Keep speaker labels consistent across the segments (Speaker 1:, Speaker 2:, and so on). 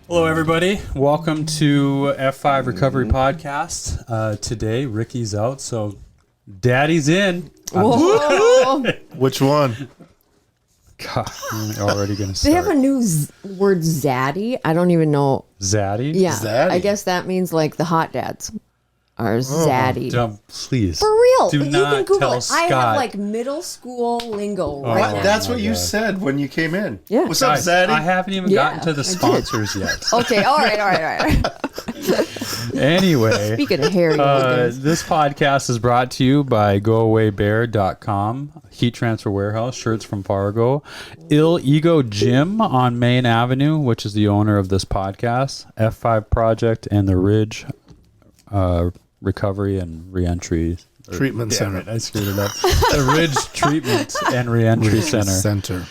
Speaker 1: Hello, everybody. Welcome to F5 Recovery Podcast. Today, Ricky's out, so Daddy's in.
Speaker 2: Whoa.
Speaker 3: Which one?
Speaker 1: God, I'm already going to start.
Speaker 2: They have a new word, zaddy. I don't even know.
Speaker 1: Zaddy?
Speaker 2: Yeah,
Speaker 3: Zaddy?
Speaker 2: I guess that means like the hot dads are zaddy.
Speaker 1: Please.
Speaker 2: For real.
Speaker 1: Do
Speaker 2: you
Speaker 1: not
Speaker 2: can Google
Speaker 1: tell
Speaker 2: it. I have
Speaker 1: Scott.
Speaker 2: like middle school lingo right now.
Speaker 3: That's what
Speaker 1: my
Speaker 3: you
Speaker 1: God.
Speaker 3: said when you came in.
Speaker 2: Yeah.
Speaker 3: What's up,
Speaker 1: Guys,
Speaker 3: Zaddy?
Speaker 1: I haven't even
Speaker 2: Yeah,
Speaker 1: gotten to the
Speaker 2: I did.
Speaker 1: sponsors yet.
Speaker 2: Okay, all right.
Speaker 1: Anyway,
Speaker 2: Speaking of hairy organs.
Speaker 1: this podcast is brought to you by GoAwayBear.com, Heat Transfer Warehouse, shirts from Fargo, Ill Ego Gym on Main Avenue, which is the owner of this podcast, F5 Project, and the Ridge Recovery and Reentry
Speaker 3: Treatment Center.
Speaker 1: I screwed it up. The Ridge Treatment and Reentry Center.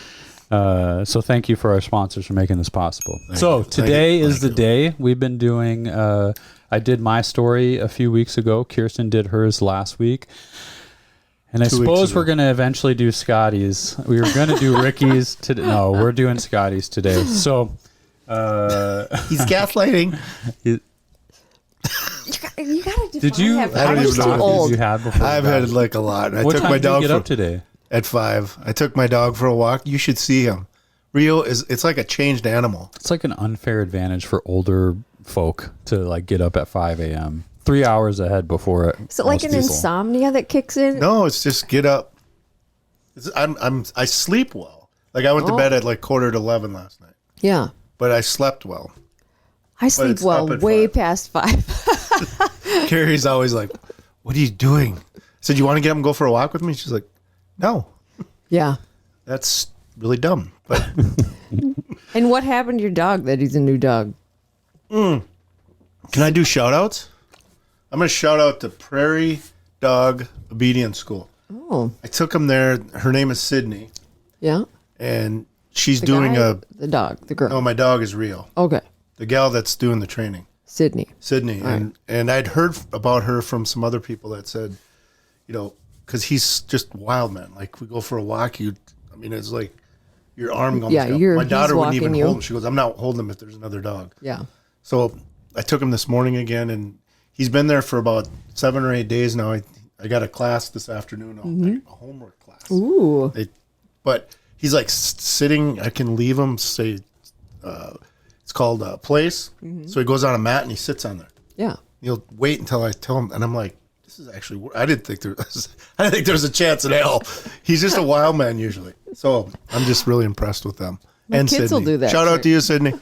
Speaker 1: So thank you for our sponsors for making this possible. Today is the day. We've been doing, I did my story a few weeks ago. Kirsten did hers last week. And I suppose we're going to eventually do Scotty's. We were going to do Ricky's today. No, we're doing Scotty's today. So
Speaker 3: He's gaslighting.
Speaker 2: You gotta define
Speaker 1: did you,
Speaker 2: that.
Speaker 1: how
Speaker 3: don't
Speaker 1: many
Speaker 3: even know.
Speaker 1: Scotty's
Speaker 2: old.
Speaker 1: you had before?
Speaker 3: I've had like a lot. I
Speaker 1: What
Speaker 3: took
Speaker 1: time
Speaker 3: my
Speaker 1: did you
Speaker 3: dog
Speaker 1: get up today?
Speaker 3: at 5. I took my dog for a walk. You should see him. Rio it's like a changed animal.
Speaker 1: It's like an unfair advantage for older folk to like get up at 5 a.m. 3 hours ahead before it.
Speaker 2: Is it like
Speaker 1: most
Speaker 2: an
Speaker 1: people.
Speaker 2: insomnia that kicks in?
Speaker 3: No, it's just get up. I sleep well. Like I went to bed at like 11:15 last night,
Speaker 2: Yeah.
Speaker 3: but I slept well.
Speaker 2: I sleep
Speaker 3: it's
Speaker 2: well
Speaker 3: up at
Speaker 2: way
Speaker 3: 5.
Speaker 2: past 5.
Speaker 3: Carrie's always like, "What are you doing?" I said, "You want to get up and go for a walk with me?" She's like, "No,
Speaker 2: Yeah.
Speaker 3: that's really dumb." But
Speaker 2: And what happened to your dog that he's a new dog?
Speaker 3: can I do shout outs? I'm going to shout out to Prairie Dog Obedience School.
Speaker 2: Oh,
Speaker 3: I took him there. Her name is Sydney,
Speaker 2: yeah.
Speaker 3: and she's
Speaker 2: The
Speaker 3: doing
Speaker 2: guy? The dog, the girl.
Speaker 3: Oh, my dog is Rio.
Speaker 2: Okay.
Speaker 3: The gal that's doing the training,
Speaker 2: Sydney.
Speaker 3: Sydney. And I'd heard about her from some other people that said, because he's just wild, man. Like, we go for a walk, it's like your arm goes
Speaker 2: Yeah,
Speaker 3: down. My daughter
Speaker 2: he's
Speaker 3: wouldn't even
Speaker 2: walking you.
Speaker 3: hold him. She goes, "I'm not holding him if there's another dog."
Speaker 2: Yeah.
Speaker 3: So I took him this morning again, and he's been there for about 7 or 8 days now. I got a class this afternoon, a homework class.
Speaker 2: Ooh.
Speaker 3: But he's like sitting. I can leave him. Say, it's called place. So he goes on a mat and he sits on there.
Speaker 2: Yeah.
Speaker 3: He'll wait until I tell him, and I'm like, "This is actually." I didn't think there was a chance in hell. He's just a wild man usually. So I'm just really impressed with them.
Speaker 2: My
Speaker 3: and
Speaker 2: kids will
Speaker 3: Sydney.
Speaker 2: do that
Speaker 3: Shout out
Speaker 2: too.
Speaker 3: to you, Sydney.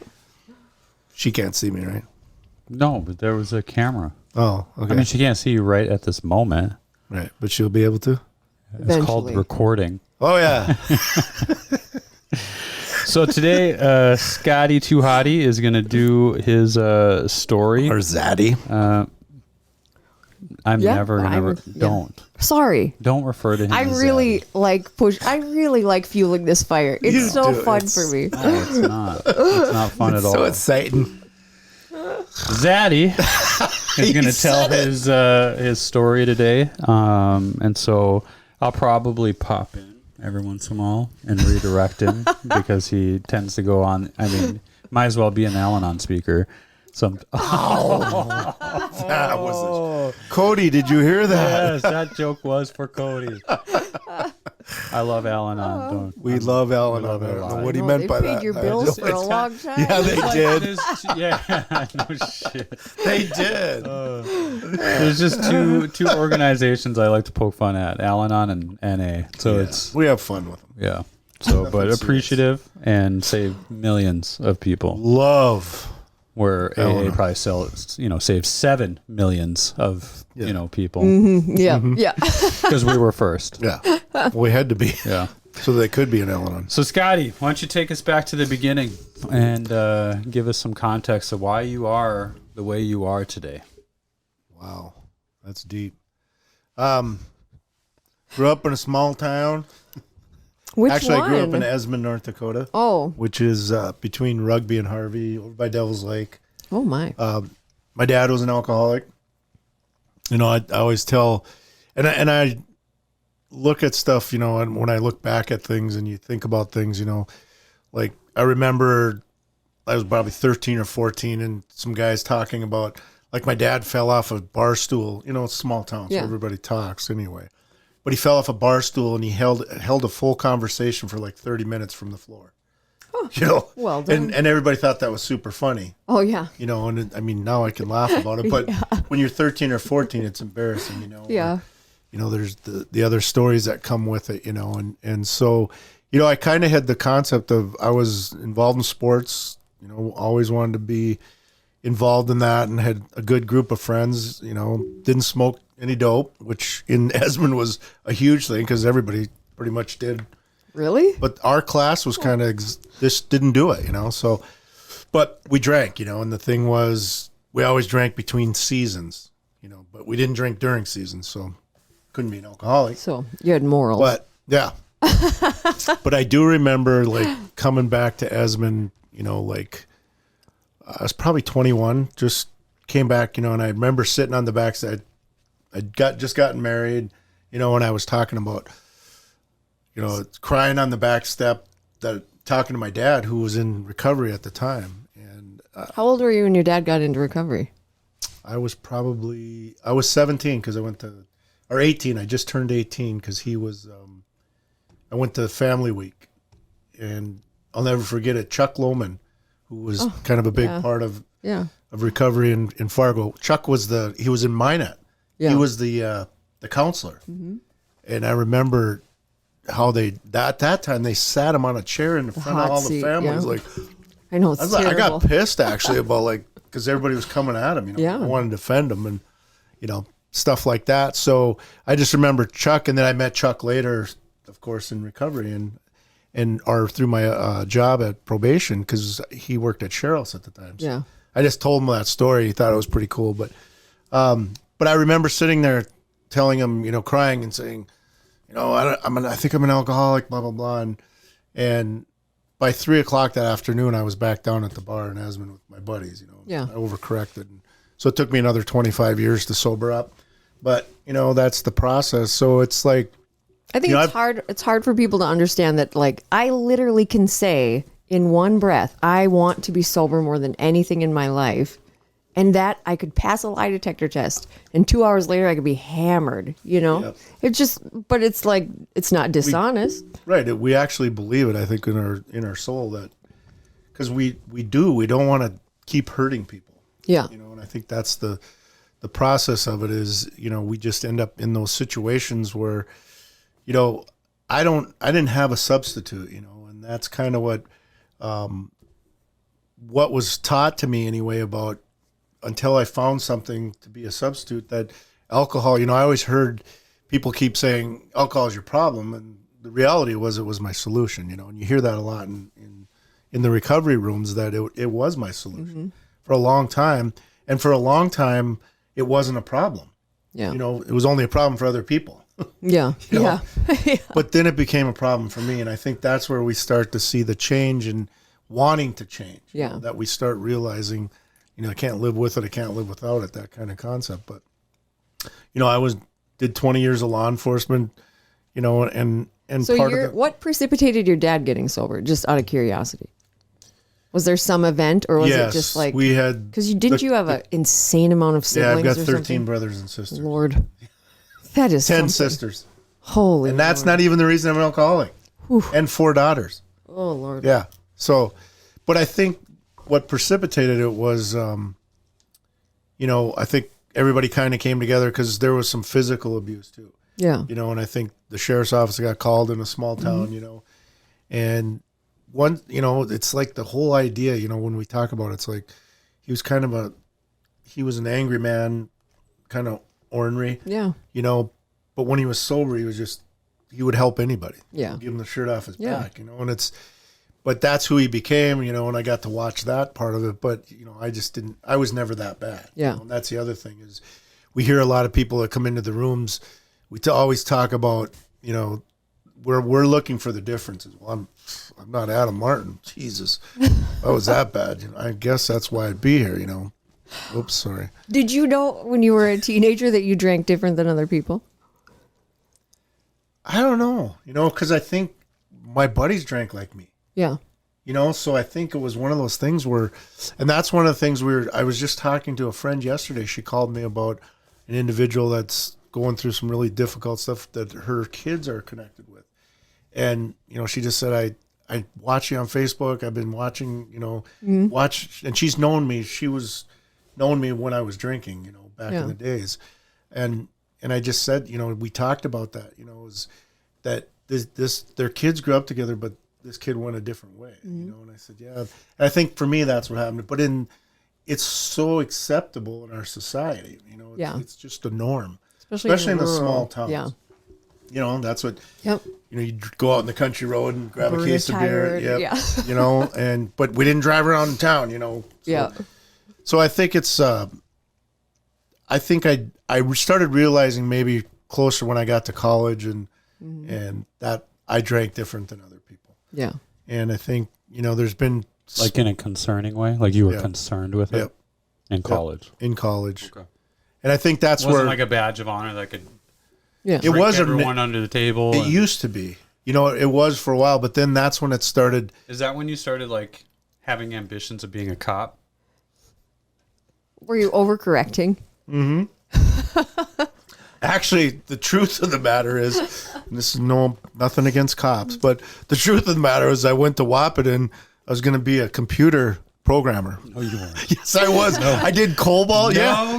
Speaker 3: She can't see me, right?
Speaker 1: No, but there was a camera.
Speaker 3: Oh, okay.
Speaker 1: I mean, she can't see you right at this moment.
Speaker 3: Right, but she'll be able to.
Speaker 1: It's called
Speaker 2: Eventually.
Speaker 1: recording.
Speaker 3: Oh yeah.
Speaker 1: So today, Scotty Too Hottie is going to do his story.
Speaker 3: Or Zaddy.
Speaker 1: I'm
Speaker 2: Yeah,
Speaker 1: never going
Speaker 2: I'm-
Speaker 1: to...
Speaker 2: yeah.
Speaker 1: Don't
Speaker 2: Sorry.
Speaker 1: refer to him
Speaker 2: I
Speaker 1: as
Speaker 2: really
Speaker 1: Zaddy.
Speaker 2: I really like fueling this fire. It's
Speaker 3: You
Speaker 2: so
Speaker 3: do.
Speaker 2: fun
Speaker 3: It's-
Speaker 2: for me.
Speaker 1: No, it's not. It's not fun at all.
Speaker 3: So exciting.
Speaker 1: Zaddy is going to tell his story today. And so I'll probably pop in every once in a while and redirect him because he tends to go on. I mean, might as well be an Al-Anon speaker.
Speaker 3: That was Cody, did you hear that?
Speaker 1: Yes, that joke was for Cody. I love Al-Anon.
Speaker 3: We love Alan. I
Speaker 1: love
Speaker 3: don't
Speaker 1: it a
Speaker 3: know
Speaker 1: lot.
Speaker 3: what he
Speaker 2: No,
Speaker 3: meant
Speaker 2: they
Speaker 3: by
Speaker 2: paid
Speaker 3: that.
Speaker 2: your
Speaker 3: I
Speaker 2: bills
Speaker 3: don't-
Speaker 2: for a long time.
Speaker 3: Yeah, they did.
Speaker 1: Yeah, no shit.
Speaker 3: They did.
Speaker 1: There's just two organizations I like to poke fun at: Al-Anon and NA. So it's
Speaker 3: We have fun with them.
Speaker 1: yeah. So, but
Speaker 3: serious.
Speaker 1: appreciative and save millions of people.
Speaker 3: Love.
Speaker 1: Where AA
Speaker 3: Al-Anon.
Speaker 1: probably saved 7 millions of people
Speaker 2: Yeah. Yeah.
Speaker 1: because we were first.
Speaker 3: Yeah. We had to be.
Speaker 1: Yeah.
Speaker 3: So they could be an Al-Anon.
Speaker 1: So Scotty, why don't you take us back to the beginning and give us some context of why you are the way you are today?
Speaker 3: Wow. That's deep. Grew up in a small town.
Speaker 2: Which
Speaker 3: Actually,
Speaker 2: one?
Speaker 3: I grew up in Esmond, North Dakota,
Speaker 2: Oh.
Speaker 3: which is between Rugby and Harvey, over by Devil's Lake.
Speaker 2: Oh my.
Speaker 3: My dad was an alcoholic. I always tell, and I look at stuff, and when I look back at things and you think about things, like I remember I was probably 13 or 14, and some guys talking about, like, my dad fell off a bar stool. You know, it's a small town, so everybody talks anyway. But he fell off a bar stool, and he held a full conversation for like 30 minutes from the floor. Oh, you know,
Speaker 2: well done.
Speaker 3: And everybody thought that was super funny.
Speaker 2: Oh, yeah.
Speaker 3: You know, and I mean, now I can laugh about it, but when you're 13 or 14, it's embarrassing, you know.
Speaker 2: Yeah.
Speaker 3: You know, there's the other stories that come with it, you know, and so, you know, I kind of had the concept of, I was involved in sports, you know, always wanted to be involved in that, and had a good group of friends, you know, didn't smoke any dope, which in Esmond was a huge thing because everybody pretty much did.
Speaker 2: Really?
Speaker 3: But our class was kind of, just didn't do it, you know, so, but we drank, you know, and the thing was, we always drank between seasons, you know, but we didn't drink during seasons, so couldn't be an alcoholic.
Speaker 2: So you had morals.
Speaker 3: But, yeah. But I do remember, like, coming back to Esmond, you know, like, I was probably 21, just came back, you know, and I remember sitting on the backside. I'd just gotten married, you know, and I was talking about, you know, crying on the back step, talking to my dad, who was in recovery at the time. And
Speaker 2: how old were you when your dad got into recovery?
Speaker 3: I was 17 because I went to, or 18. I just turned 18 because he was, I went to Family Week, and I'll never forget it. Chuck Lohman, who was kind of a big part of recovery in Fargo. Chuck was he was in Minot. Yeah. He was the counselor. Mm-hmm. And I remember how at that time they sat him on a chair in front of all the families. Like,
Speaker 2: I know, it's terrible.
Speaker 3: I got pissed actually about, like, because everybody was coming at him, you know. Yeah. I wanted to defend him and, you know, stuff like that. So I just remember Chuck, and then I met Chuck later, of course, in recovery or through my job at probation, because he worked at Cheryl's at the time. So yeah. I just told him that story. He thought it was pretty cool. But I remember sitting there telling him, you know, crying and saying, you know, I think I'm an alcoholic, blah, blah, blah. And by 3:00 that afternoon, I was back down at the bar in Esmond with my buddies, you know. Yeah. I overcorrected. So it took me another 25 years to sober up. But, you know, that's the process. So it's like,
Speaker 2: I think it's hard for people to understand that, like, I literally can say in one breath, I want to be sober more than anything in my life. And that I could pass a lie detector test, and 2 hours later I could be hammered, you know? Yep. It's just, but it's like, it's not dishonest.
Speaker 3: We actually believe it, I think, in our soul, that, because we don't want to keep hurting people.
Speaker 2: Yeah.
Speaker 3: You know, and I think that's the process of it is, you know, we just end up in those situations where, you know, I didn't have a substitute, you know, and that's kind of what was taught to me anyway, about, until I found something to be a substitute, that alcohol, you know, I always heard people keep saying alcohol is your problem, and the reality was it was my solution, you know, and you hear that a lot in the recovery rooms, that it was my solution for a long time. And for a long time, it wasn't a problem. Yeah. You know, it was only a problem for other people.
Speaker 2: Yeah.
Speaker 3: You know? Yeah. But then it became a problem for me. And I think that's where we start to see the change and wanting to change. Yeah. You know, that we start realizing, you know, I can't live with it, I can't live without it, that kind of concept. But, you know, I did 20 years of law enforcement, you know, and
Speaker 2: so
Speaker 3: part of it.
Speaker 2: What precipitated your dad getting sober, just out of curiosity? Was there some event, or was it just like,
Speaker 3: we had,
Speaker 2: because you have an insane amount of siblings?
Speaker 3: Yeah, I've got 13
Speaker 2: something?
Speaker 3: Brothers and sisters.
Speaker 2: Lord, that is
Speaker 3: 10
Speaker 2: something.
Speaker 3: sisters.
Speaker 2: Holy,
Speaker 3: and that's not even the reason I'm an alcoholic. Whew. And 4 daughters.
Speaker 2: Oh Lord.
Speaker 3: Yeah. So, but I think what precipitated it was, you know, I think everybody kind of came together because there was some physical abuse too.
Speaker 2: Yeah.
Speaker 3: You know, and I think the sheriff's office got called in a small town, you know, and you know, it's like the whole idea, you know, when we talk about it, it's like he was an angry man, kind of ornery. Yeah. You know, but when he was sober, he would help anybody. Yeah. Give him the shirt off his back, you know, and but that's who he became, you know, and I got to watch that part of it. But, you know, I was never that bad. Yeah. You know, and that's the other thing is we hear a lot of people that come into the rooms. We always talk about, you know, we're looking for the differences. Well, I'm not Adam Martin. Jesus. That was that bad. You know, I guess that's why I'd be here, you know. Oops, sorry.
Speaker 2: Did you know when you were a teenager that you drank different than other people?
Speaker 3: I don't know, you know, because I think my buddies drank like me.
Speaker 2: Yeah.
Speaker 3: You know, so I think it was one of those things where, and that's one of the things I was just talking to a friend yesterday. She called me about an individual that's going through some really difficult stuff that her kids are connected with. And, you know, she just said, I watch you on Facebook. I've been watching, you know, and she's known me. She was known me when I was drinking, you know, back in the days. And I just said, you know, we talked about that, you know, is that their kids grew up together, but this kid went a different way, you know? And I said, yeah, and I think for me, that's what happened. But it's so acceptable in our society, you know, it's just the norm, especially in the small towns.
Speaker 2: Yeah.
Speaker 3: You know, that's what,
Speaker 2: Yep.
Speaker 3: you know, you go out on the country road and grab a case of beer.
Speaker 2: Yep.
Speaker 3: Yeah. You know, but we didn't drive around in town, you know. So, So I think it's, I think I started realizing maybe closer when I got to college and that I drank different than other people.
Speaker 2: Yeah.
Speaker 3: And I think, you know, there's been.
Speaker 1: Like in a concerning way? Like you were concerned with it in college?
Speaker 3: In college.
Speaker 1: Okay.
Speaker 3: And I think that's
Speaker 1: wasn't
Speaker 3: where.
Speaker 1: like a badge of honor that could
Speaker 3: It was
Speaker 1: everyone under the table.
Speaker 3: It used to be. You know, it was for a while, but then that's when it started.
Speaker 1: Is that when you started like having ambitions of being a cop?
Speaker 2: Were you overcorrecting?
Speaker 3: Mm-hmm. Actually, the truth of the matter is, and this is nothing against cops, but the truth of the matter is I went to Wahpeton. I was going to be a computer programmer.
Speaker 1: Oh, you weren't.
Speaker 3: Yes, I was. No. I did COBOL.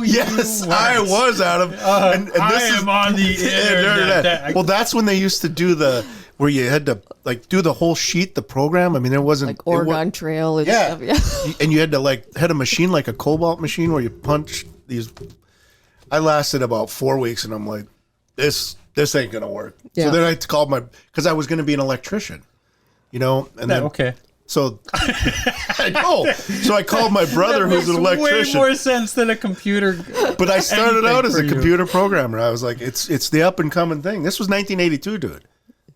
Speaker 3: Yes, I was, Adam. And
Speaker 1: I am on the internet.
Speaker 3: Well, that's when they used to do where you had to like do the whole sheet, the program. I mean, there wasn't
Speaker 2: like Oregon Trail and stuff. Yeah.
Speaker 3: And you had to had a machine like a COBOL machine where you punch these. I lasted about 4 weeks, and I'm like, this ain't gonna work.
Speaker 2: Yeah.
Speaker 3: So then I called because I was gonna be an electrician, you know, and then
Speaker 1: okay.
Speaker 3: So I know. So I called my brother, who's an electrician.
Speaker 1: Way more sense than a computer.
Speaker 3: But I started out as a computer programmer. I was like, it's the up and coming thing. This was 1982, dude. It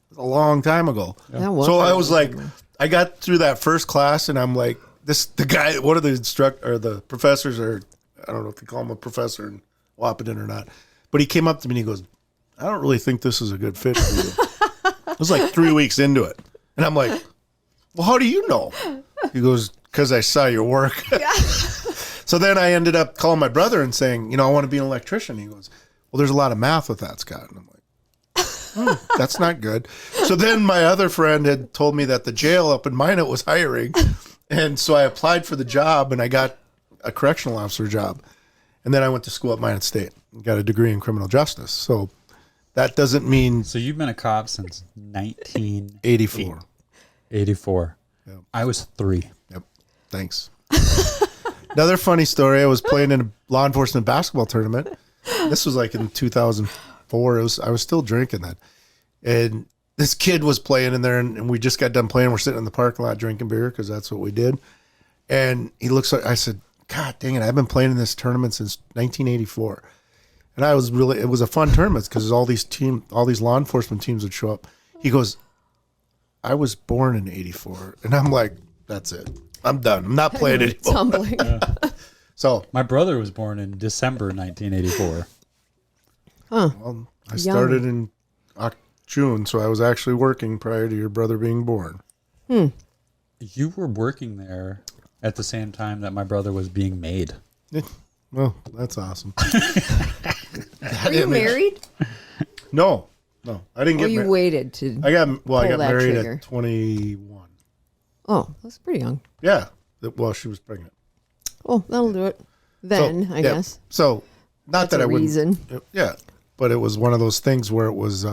Speaker 3: was a long time ago.
Speaker 2: Yeah.
Speaker 3: So I was like, I got through that first class, and I'm like, the guy, one of the professors, or I don't know if they call him a professor in Wahpeton or not, but he came up to me and he goes, I don't really think this is a good fit for you. It was like 3 weeks into it, and I'm like, well, how do you know? He goes, because I saw your work. So then I ended up calling my brother and saying, you know, I want to be an electrician. He goes, well, there's a lot of math with that, Scott. And I'm like, that's not good. So then my other friend had told me that the jail up in Minot was hiring. And so I applied for the job, and I got a correctional officer job. And then I went to school at Minot State and got a degree in criminal justice. So that doesn't mean.
Speaker 1: So you've been a cop since
Speaker 3: 1984.
Speaker 1: 84.
Speaker 3: Yep.
Speaker 1: I was 3.
Speaker 3: Yep. Thanks. Another funny story. I was playing in a law enforcement basketball tournament. This was like in 2004. I was still drinking then. And this kid was playing in there, and we just got done playing. We're sitting in the parking lot drinking beer because that's what we did. And he looks like, I said, God dang it, I've been playing in this tournament since 1984. And it was a fun tournament because all these law enforcement teams would show up. He goes, I was born in 84. And I'm like, that's it. I'm done. I'm not playing anymore.
Speaker 2: Tumbling.
Speaker 1: Yeah.
Speaker 3: So
Speaker 1: my brother was born in December 1984.
Speaker 2: Huh.
Speaker 3: Well, I started in June, so I was actually working prior to your brother being born.
Speaker 1: You were working there at the same time that my brother was being made.
Speaker 3: Well, that's awesome.
Speaker 2: Were you married?
Speaker 3: No, I didn't get
Speaker 2: married. You waited to.
Speaker 3: I got married
Speaker 2: trigger.
Speaker 3: at 21.
Speaker 2: Oh, that's pretty young.
Speaker 3: Yeah. Well, she was pregnant.
Speaker 2: Oh, that'll do it. Then, I guess.
Speaker 3: So, not
Speaker 2: That's
Speaker 3: that
Speaker 2: a
Speaker 3: I wouldn't.
Speaker 2: reason.
Speaker 3: Yeah, but it was one of those things where it was.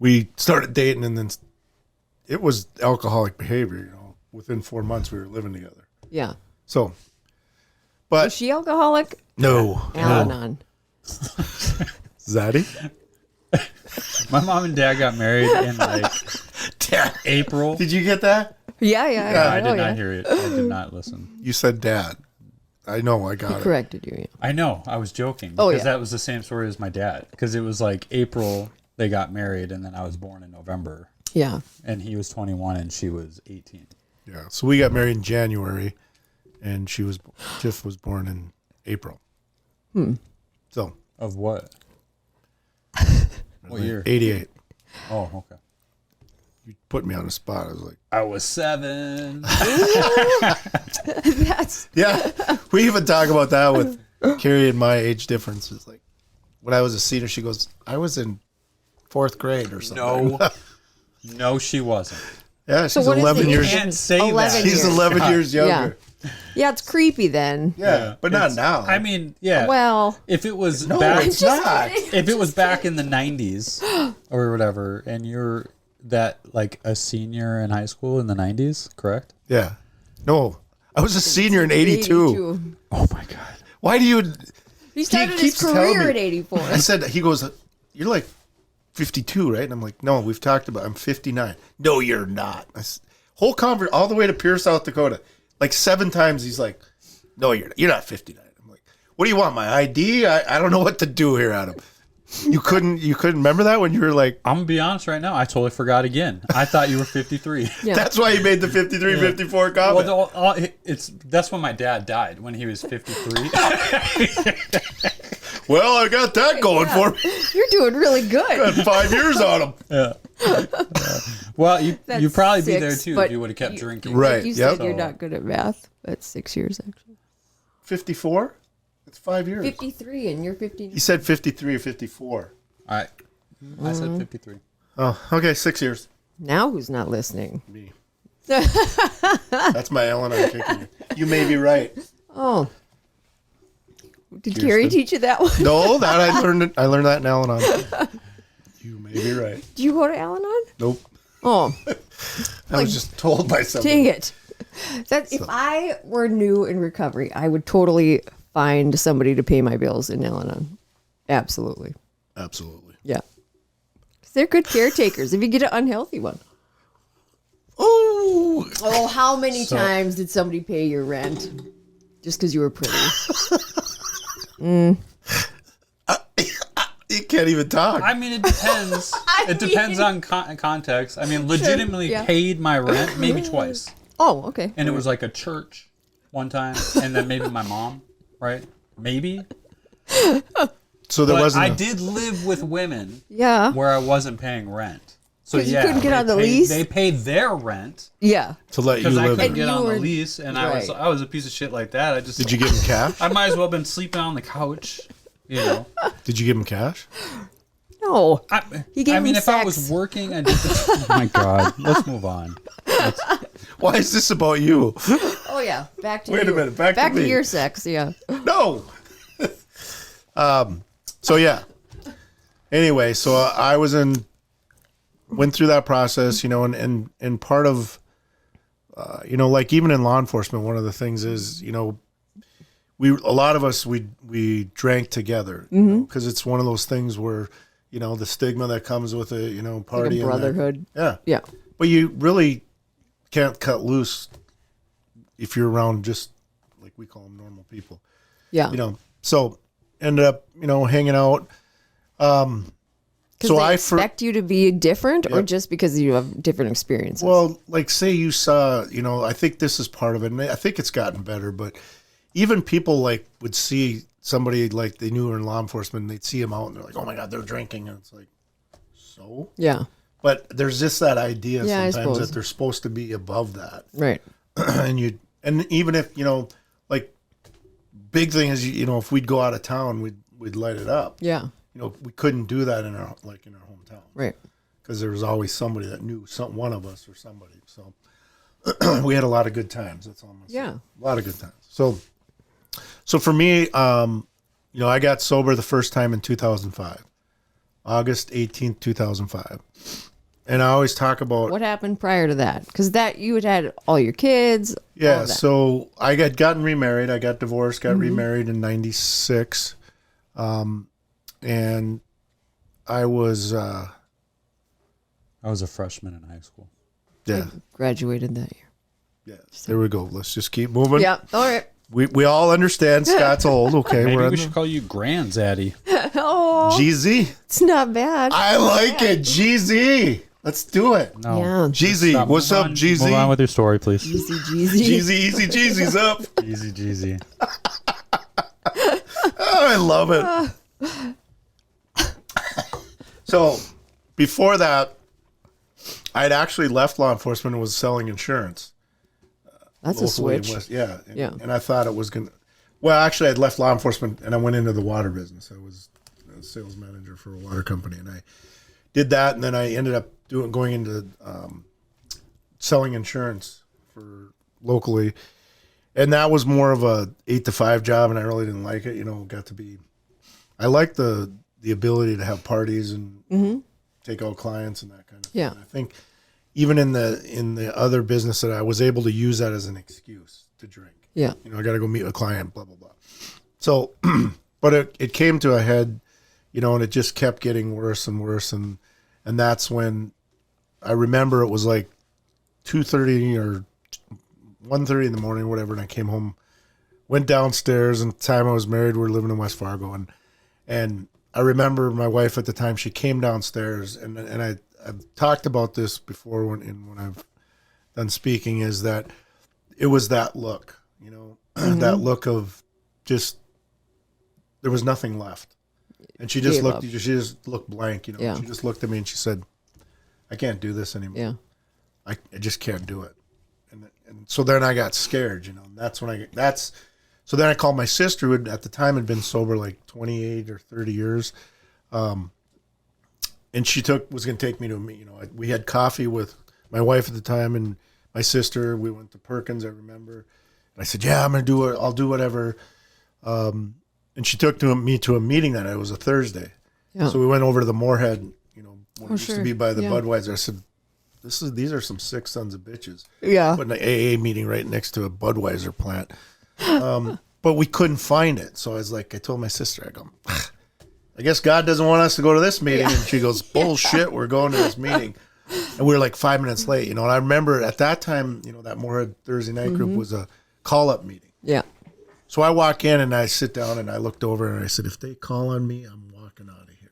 Speaker 3: We started dating, and then it was alcoholic behavior. You know, within 4 months we were living together.
Speaker 2: Yeah.
Speaker 3: So, but
Speaker 2: Was she alcoholic?
Speaker 3: no,
Speaker 2: Al-Anon.
Speaker 3: Zaddy.
Speaker 1: My mom and dad got married in like
Speaker 3: Dad.
Speaker 1: April.
Speaker 3: Did you get that?
Speaker 2: Yeah.
Speaker 1: I did not hear it. I did not listen.
Speaker 3: You said dad. I know. I got
Speaker 2: He
Speaker 3: it.
Speaker 2: corrected you. Yeah.
Speaker 1: I know. I was joking.
Speaker 2: Oh,
Speaker 1: Because
Speaker 2: yeah.
Speaker 1: that was the same story as my dad. Because it was like April, they got married, and then I was born in November.
Speaker 2: Yeah.
Speaker 1: And he was 21 and she was 18.
Speaker 3: Yeah. So we got married in January, and Tiff was born in April. So
Speaker 1: Of what? What year?
Speaker 3: 88.
Speaker 1: Oh, okay.
Speaker 3: you put me on the spot. I was like,
Speaker 1: I was 7.
Speaker 2: That's
Speaker 3: yeah. We even talk about that with Carrie and my age differences. Like when I was a senior, she goes, I was in 4th grade or something.
Speaker 1: No, she wasn't.
Speaker 3: Yeah, she's
Speaker 2: what is
Speaker 3: 11
Speaker 2: the
Speaker 3: years.
Speaker 1: Can't say
Speaker 2: 11
Speaker 1: that.
Speaker 3: She's 11 years younger.
Speaker 2: Yeah, it's creepy then.
Speaker 3: Yeah, but not now.
Speaker 1: I mean, yeah.
Speaker 2: Well,
Speaker 1: if it was
Speaker 3: no,
Speaker 1: back,
Speaker 3: it's not.
Speaker 1: if it was back in the 90s or whatever, and you're that like a senior in high school in the 90s, correct?
Speaker 3: Yeah. No, I was a senior in 82.
Speaker 1: Oh my God.
Speaker 3: Why do you?
Speaker 2: He started his
Speaker 3: keeps telling
Speaker 2: career
Speaker 3: me.
Speaker 2: at 84.
Speaker 3: I said, he goes, you're like 52, right? And I'm like, no, we've talked about, I'm 59. No, you're not. Whole convert all the way to Pierce, South Dakota. Like 7 times he's like, no, you're not 59. I'm like, what do you want, my ID? I don't know what to do here, Adam. You couldn't remember that when you were like,
Speaker 1: I'm gonna be honest right now. I totally forgot again. I thought you were 53.
Speaker 2: Yeah.
Speaker 3: that's why you made the 53, 54 comment.
Speaker 1: Well, that's when my dad died, when he was 53.
Speaker 3: Well, I got that going for me.
Speaker 2: You're doing really good.
Speaker 3: Got 5 years on him.
Speaker 1: Yeah. Well, you'd
Speaker 2: That's
Speaker 1: probably be
Speaker 2: 6,
Speaker 1: there too
Speaker 2: but
Speaker 1: if you would have kept drinking.
Speaker 3: Right.
Speaker 2: Like you
Speaker 3: Yep.
Speaker 2: said, you're not good at math. That's 6 years, actually.
Speaker 3: 54? It's 5 years.
Speaker 2: 53, and you're 50.
Speaker 3: He said 53 or 54.
Speaker 1: All right. I said 53.
Speaker 3: Oh, okay, 6 years.
Speaker 2: Now who's not listening?
Speaker 3: Me. That's my Eleanor kicking you. You may be right.
Speaker 2: Oh. Did Carrie teach you that one?
Speaker 3: No, that I learned that in Al-Anon. You may be right.
Speaker 2: Do you go to Al-Anon?
Speaker 3: Nope.
Speaker 2: Oh,
Speaker 3: I was just told by somebody.
Speaker 2: dang it. If I were new in recovery, I would totally find somebody to pay my bills in Al-Anon. Absolutely.
Speaker 3: Absolutely.
Speaker 2: Yeah. 'Cause they're good caretakers if you get an unhealthy one. Oh, how many times did somebody pay your rent just because you were pretty?
Speaker 3: You can't even talk.
Speaker 1: I mean, it depends. It depends on context. I mean, legitimately
Speaker 2: yeah.
Speaker 1: paid my rent maybe twice.
Speaker 2: Oh, okay.
Speaker 1: And it was like a church one time, and then maybe my mom, right? Maybe.
Speaker 3: So there
Speaker 1: But
Speaker 3: wasn't.
Speaker 1: I did live with women
Speaker 2: Yeah.
Speaker 1: where I wasn't paying rent. So
Speaker 2: 'Cause you
Speaker 1: yeah,
Speaker 2: couldn't get
Speaker 1: they
Speaker 2: on the
Speaker 1: paid-
Speaker 2: lease?
Speaker 1: They paid their rent
Speaker 2: Yeah.
Speaker 3: to let you
Speaker 1: because I
Speaker 3: live.
Speaker 1: couldn't
Speaker 2: And
Speaker 1: get
Speaker 2: you
Speaker 1: on
Speaker 2: were-
Speaker 1: the lease, and
Speaker 2: right.
Speaker 1: I was a piece of shit like that. I just
Speaker 3: Did you give him cash?
Speaker 1: I might as well have been sleeping on the couch, you know.
Speaker 3: Did you give him cash?
Speaker 2: No. He gave
Speaker 1: I mean,
Speaker 2: him
Speaker 1: if I
Speaker 2: sex.
Speaker 1: was working, I just, oh my God, let's move on.
Speaker 3: Why is this about you?
Speaker 2: Oh, yeah. Back to
Speaker 3: Wait a
Speaker 2: you.
Speaker 3: minute, back to me.
Speaker 2: your sex, yeah.
Speaker 3: No. So yeah. Anyway, so I went through that process, you know, and part of, you know, like even in law enforcement, one of the things is, you know, a lot of us, we drank together because it's one of those things where, you know, the stigma that comes with it, you know, partying.
Speaker 2: Like a brotherhood.
Speaker 3: Yeah.
Speaker 2: Yeah.
Speaker 3: But you really can't cut loose if you're around just like we call them normal people,
Speaker 2: Yeah.
Speaker 3: you know. So ended up, you know, hanging out.
Speaker 2: Because
Speaker 3: So
Speaker 2: they
Speaker 3: I
Speaker 2: expect you to be different or
Speaker 3: Yep.
Speaker 2: just because you have different experiences?
Speaker 3: Well, like say you saw, you know, I think this is part of it, and I think it's gotten better, but even people like would see somebody like they knew were in law enforcement, and they'd see them out, and they're like, "Oh my God, they're drinking," and it's like, so.
Speaker 2: Yeah.
Speaker 3: But there's just that idea
Speaker 2: Yeah, I
Speaker 3: sometimes
Speaker 2: suppose.
Speaker 3: that they're supposed to be above that,
Speaker 2: Right.
Speaker 3: and even if you know, like, big thing is you know if we'd go out of town, we'd light it up.
Speaker 2: Yeah.
Speaker 3: You know, we couldn't do that in our hometown.
Speaker 2: Right.
Speaker 3: Because there was always somebody that knew one of us or somebody. So we had a lot of good times. That's all I'm gonna say.
Speaker 2: Yeah.
Speaker 3: A lot of good times. So for me, you know, I got sober the first time in 2005, August 18th, 2005. And I always talk about
Speaker 2: What happened prior to that? Because that you had all your kids. all
Speaker 3: yeah.
Speaker 2: of that.
Speaker 3: So I had gotten remarried. I got divorced. Got remarried in '96, and I was
Speaker 1: I was a freshman in high school.
Speaker 3: yeah.
Speaker 2: Graduated that year.
Speaker 3: Yeah, there we go. Let's just keep moving.
Speaker 2: Yeah. All right.
Speaker 3: We all understand Scott's old. Okay,
Speaker 1: Maybe
Speaker 3: we're
Speaker 1: we
Speaker 3: on
Speaker 1: should call you Grandzaddy.
Speaker 2: Oh,
Speaker 3: GZ.
Speaker 2: it's not bad.
Speaker 3: I like it. GZ. Let's do it.
Speaker 1: No.
Speaker 2: Yeah.
Speaker 3: GZ.
Speaker 1: Stop.
Speaker 3: What's
Speaker 1: Move
Speaker 3: up,
Speaker 1: on.
Speaker 3: GZ?
Speaker 1: Move on with your story, please.
Speaker 2: Easy Jeezy.
Speaker 3: GZ, easy Jeezy's up.
Speaker 1: Easy Jeezy.
Speaker 3: Oh, I love it. So, before that, I'd actually left law enforcement and was selling insurance.
Speaker 2: That's a switch.
Speaker 3: Yeah.
Speaker 2: Yeah.
Speaker 3: And I thought it was going to, well, actually I'd left law enforcement and I went into the water business. I was a sales manager for a water company, and I did that. And then I ended up going into selling insurance for locally. And that was more of a 8 to 5 job, and I really didn't like it. I liked the ability to have parties and take out clients and that kind of thing.
Speaker 2: Yeah.
Speaker 3: I think even in the other business that I was able to use that as an excuse to drink.
Speaker 2: Yeah.
Speaker 3: I got to go meet a client, blah, blah, blah. So, but it came to a head, and it just kept getting worse and worse. And that's when I remember it was like 2:30 or 1:30 in the morning, whatever. And I came home, went downstairs, and at the time I was married, we were living in West Fargo. And I remember my wife at the time, she came downstairs, and I've talked about this before when I've done speaking, is that it was that look, that look of just, there was nothing left. And she just looked blank,
Speaker 2: Yeah.
Speaker 3: She just looked at me and she said, I can't do this anymore.
Speaker 2: Yeah.
Speaker 3: I just can't do it. And so then I got scared, and so then I called my sister, who at the time had been sober like 28 or 30 years. And she was going to take me to a meeting. We had coffee with my wife at the time and my sister. We went to Perkins, I remember. And I said, yeah, I'm going to do it. I'll do whatever. And she took me to a meeting that night. It was a Thursday. Yeah. So we went over to the Moorhead, when it used to be by the Budweiser. I said, these are some sick sons of bitches.
Speaker 2: Yeah.
Speaker 3: But an AA meeting right next to a Budweiser plant. But we couldn't find it. So I told my sister, I go, I guess God doesn't want us to go to this meeting. And she goes, bullshit, we're going to this meeting. And we were like 5 minutes late, and I remember at that time, that Moorhead Thursday night group was a call-up meeting.
Speaker 2: Yeah. So
Speaker 3: I walk in and I sit down and I looked over and I said, if they call on me, I'm walking out of here.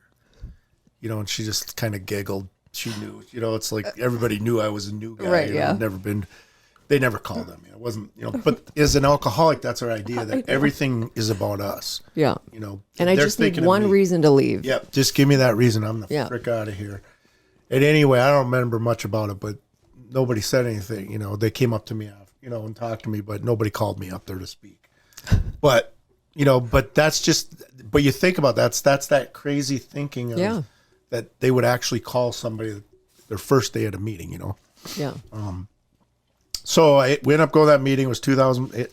Speaker 3: And she just kind of giggled. She knew, it's like everybody knew I was a new guy.
Speaker 2: Right, yeah.
Speaker 3: They never called on me. It wasn't, but as an alcoholic, that's our idea, that everything is about us.
Speaker 2: Yeah. And I just need one reason to leave.
Speaker 3: Yep. Just give me that reason. I'm the frick out of here. And anyway, I don't remember much about it, but nobody said anything. They came up to me, and talked to me, but nobody called me up there to speak. But, but that's just, but you think about that's that crazy thinking of that they would actually call somebody their first day at a meeting,
Speaker 2: Yeah.
Speaker 3: So we ended up going to that meeting. It was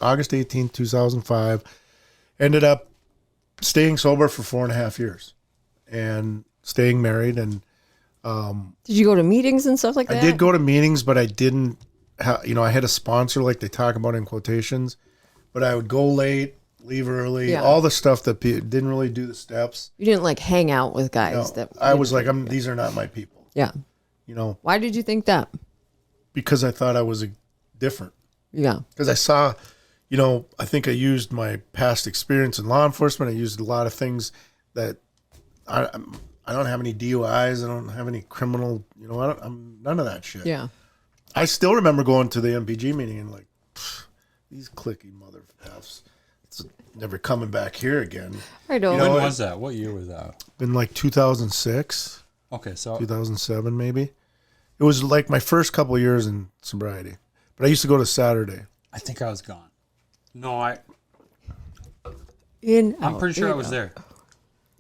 Speaker 3: August 18th, 2005. Ended up staying sober for 4.5 years and staying married. And
Speaker 2: did you go to meetings and stuff like that?
Speaker 3: I did go to meetings, but I didn't I had a sponsor, like they talk about in quotations, but I would go late, leave early, all the stuff that didn't really do the steps.
Speaker 2: You didn't hang out with guys
Speaker 3: I was like, these are not my people.
Speaker 2: Yeah. Why did you think that?
Speaker 3: Because I thought I was different.
Speaker 2: Yeah.
Speaker 3: Because I saw, I think I used my past experience in law enforcement. I used a lot of things that I don't have any DUIs. I don't have any criminal, I'm none of that shit.
Speaker 2: Yeah.
Speaker 3: I still remember going to the MPG meeting and like, these clicky mother effs. It's never coming back here again.
Speaker 2: I know.
Speaker 1: When was that? What year was that?
Speaker 3: Been like 2006.
Speaker 1: Okay, so
Speaker 3: 2007 maybe. It was like my first couple of years in sobriety. But I used to go to Saturday.
Speaker 1: I think I was gone. No, I'm pretty sure I was there.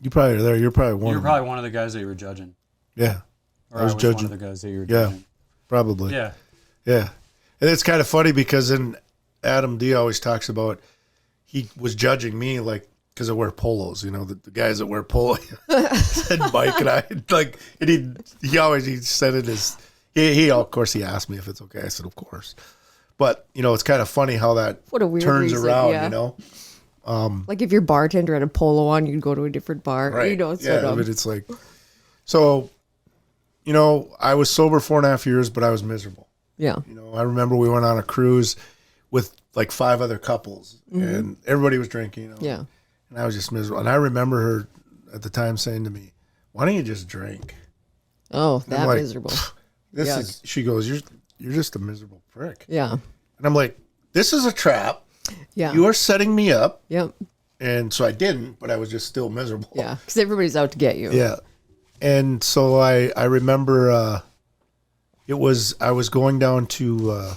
Speaker 3: You probably are there. You're probably one.
Speaker 1: You're probably one of the guys that you were judging.
Speaker 3: Yeah.
Speaker 1: Or I was judging one of the guys that you were judging.
Speaker 3: Probably.
Speaker 1: Yeah.
Speaker 3: Yeah. And it's kind of funny because Adam D always talks about, he was judging me like, because I wear polos, the guys that wear polo. Said Mike and I, like, and he said it as, he of course he asked me if it's okay. I said, of course. But, it's kind of funny how that turns
Speaker 2: reason,
Speaker 3: around,
Speaker 2: like if your bartender had a polo on, you'd go to a different bar.
Speaker 3: Right.
Speaker 2: It's so dumb.
Speaker 3: But it's like, so, I was sober 4.5 years, but I was miserable.
Speaker 2: Yeah.
Speaker 3: I remember we went on a cruise with like 5 other couples and everybody was drinking,
Speaker 2: Yeah.
Speaker 3: And I was just miserable. And I remember her at the time saying to me, why don't you just drink?
Speaker 2: Oh,
Speaker 3: and
Speaker 2: that miserable.
Speaker 3: She goes, you're just a miserable prick.
Speaker 2: Yeah.
Speaker 3: And I'm like, this is a trap.
Speaker 2: Yeah.
Speaker 3: You are setting me up.
Speaker 2: Yep.
Speaker 3: And so I didn't, but I was just still miserable.
Speaker 2: Yeah. Because everybody's out to get you.
Speaker 3: Yeah. And so I remember, I was going down to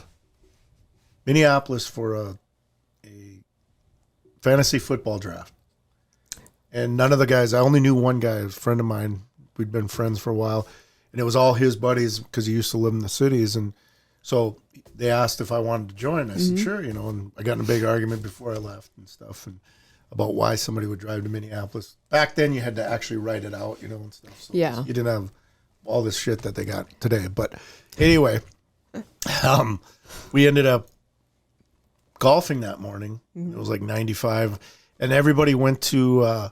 Speaker 3: Minneapolis for a fantasy football draft. And none of the guys, I only knew one guy, a friend of mine. We'd been friends for a while. And it was all his buddies because he used to live in the cities. And so they asked if I wanted to join. I said, sure, and I got in a big argument before I left and stuff and about why somebody would drive to Minneapolis. Back then you had to actually write it out, and stuff. So you didn't have all this shit that they got today. But anyway, we ended up golfing that morning. It was like 95, and everybody went to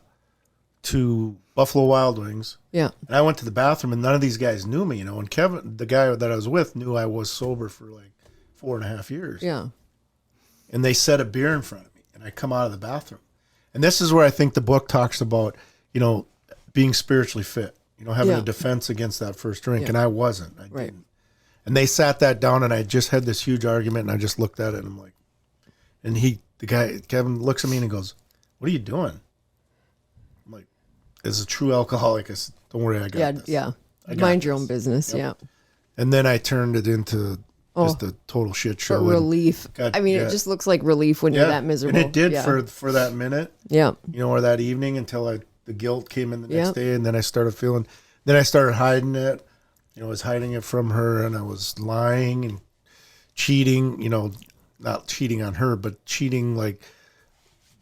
Speaker 3: Buffalo Wild Wings.
Speaker 2: Yeah.
Speaker 3: And I went to the bathroom, and none of these guys knew me, And Kevin, the guy that I was with, knew I was sober for like 4.5 years.
Speaker 2: Yeah.
Speaker 3: And they set a beer in front of me, and I come out of the bathroom. And this is where I think the book talks about, being spiritually fit, having a defense against that first drink. And I wasn't. I didn't. And they sat that down, and I just had this huge argument, and I just looked at it, and I'm like, and the guy, Kevin, looks at me and he goes, "What are you doing?" I'm like, as a true alcoholic, I said, "Don't worry, I got this."
Speaker 2: Yeah.
Speaker 3: I got
Speaker 2: Mind your
Speaker 3: this.
Speaker 2: own business.
Speaker 3: Yep.
Speaker 2: Yeah.
Speaker 3: And then I turned it into just a total shit show.
Speaker 2: For relief.
Speaker 3: God,
Speaker 2: it just looks like relief when you're that miserable.
Speaker 3: And it did for that minute.
Speaker 2: Yeah.
Speaker 3: Or that evening until the guilt came in the next day, and then I started hiding it. I was hiding it from her, and I was lying and cheating, not cheating on her, but cheating like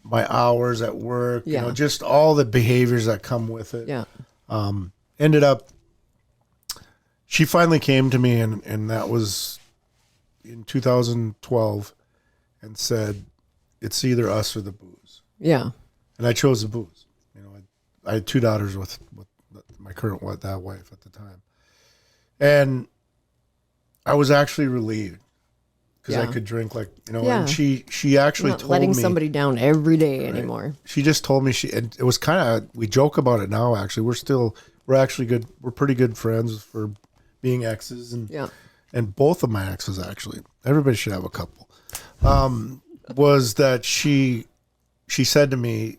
Speaker 3: my hours at work, just all the behaviors that come with it.
Speaker 2: Yeah.
Speaker 3: Ended up, she finally came to me, and that was in 2012, and said, "It's either us or the booze."
Speaker 2: Yeah.
Speaker 3: And I chose the booze. I had 2 daughters with my current wife at the time. And I was actually relieved because I could drink and she actually
Speaker 2: Not
Speaker 3: told
Speaker 2: letting
Speaker 3: me
Speaker 2: somebody down every day anymore.
Speaker 3: She just told me and it was kind of, we joke about it now, actually. We're actually good. We're pretty good friends for being exes and both of my exes, actually. Everybody should have a couple. Was that she said to me,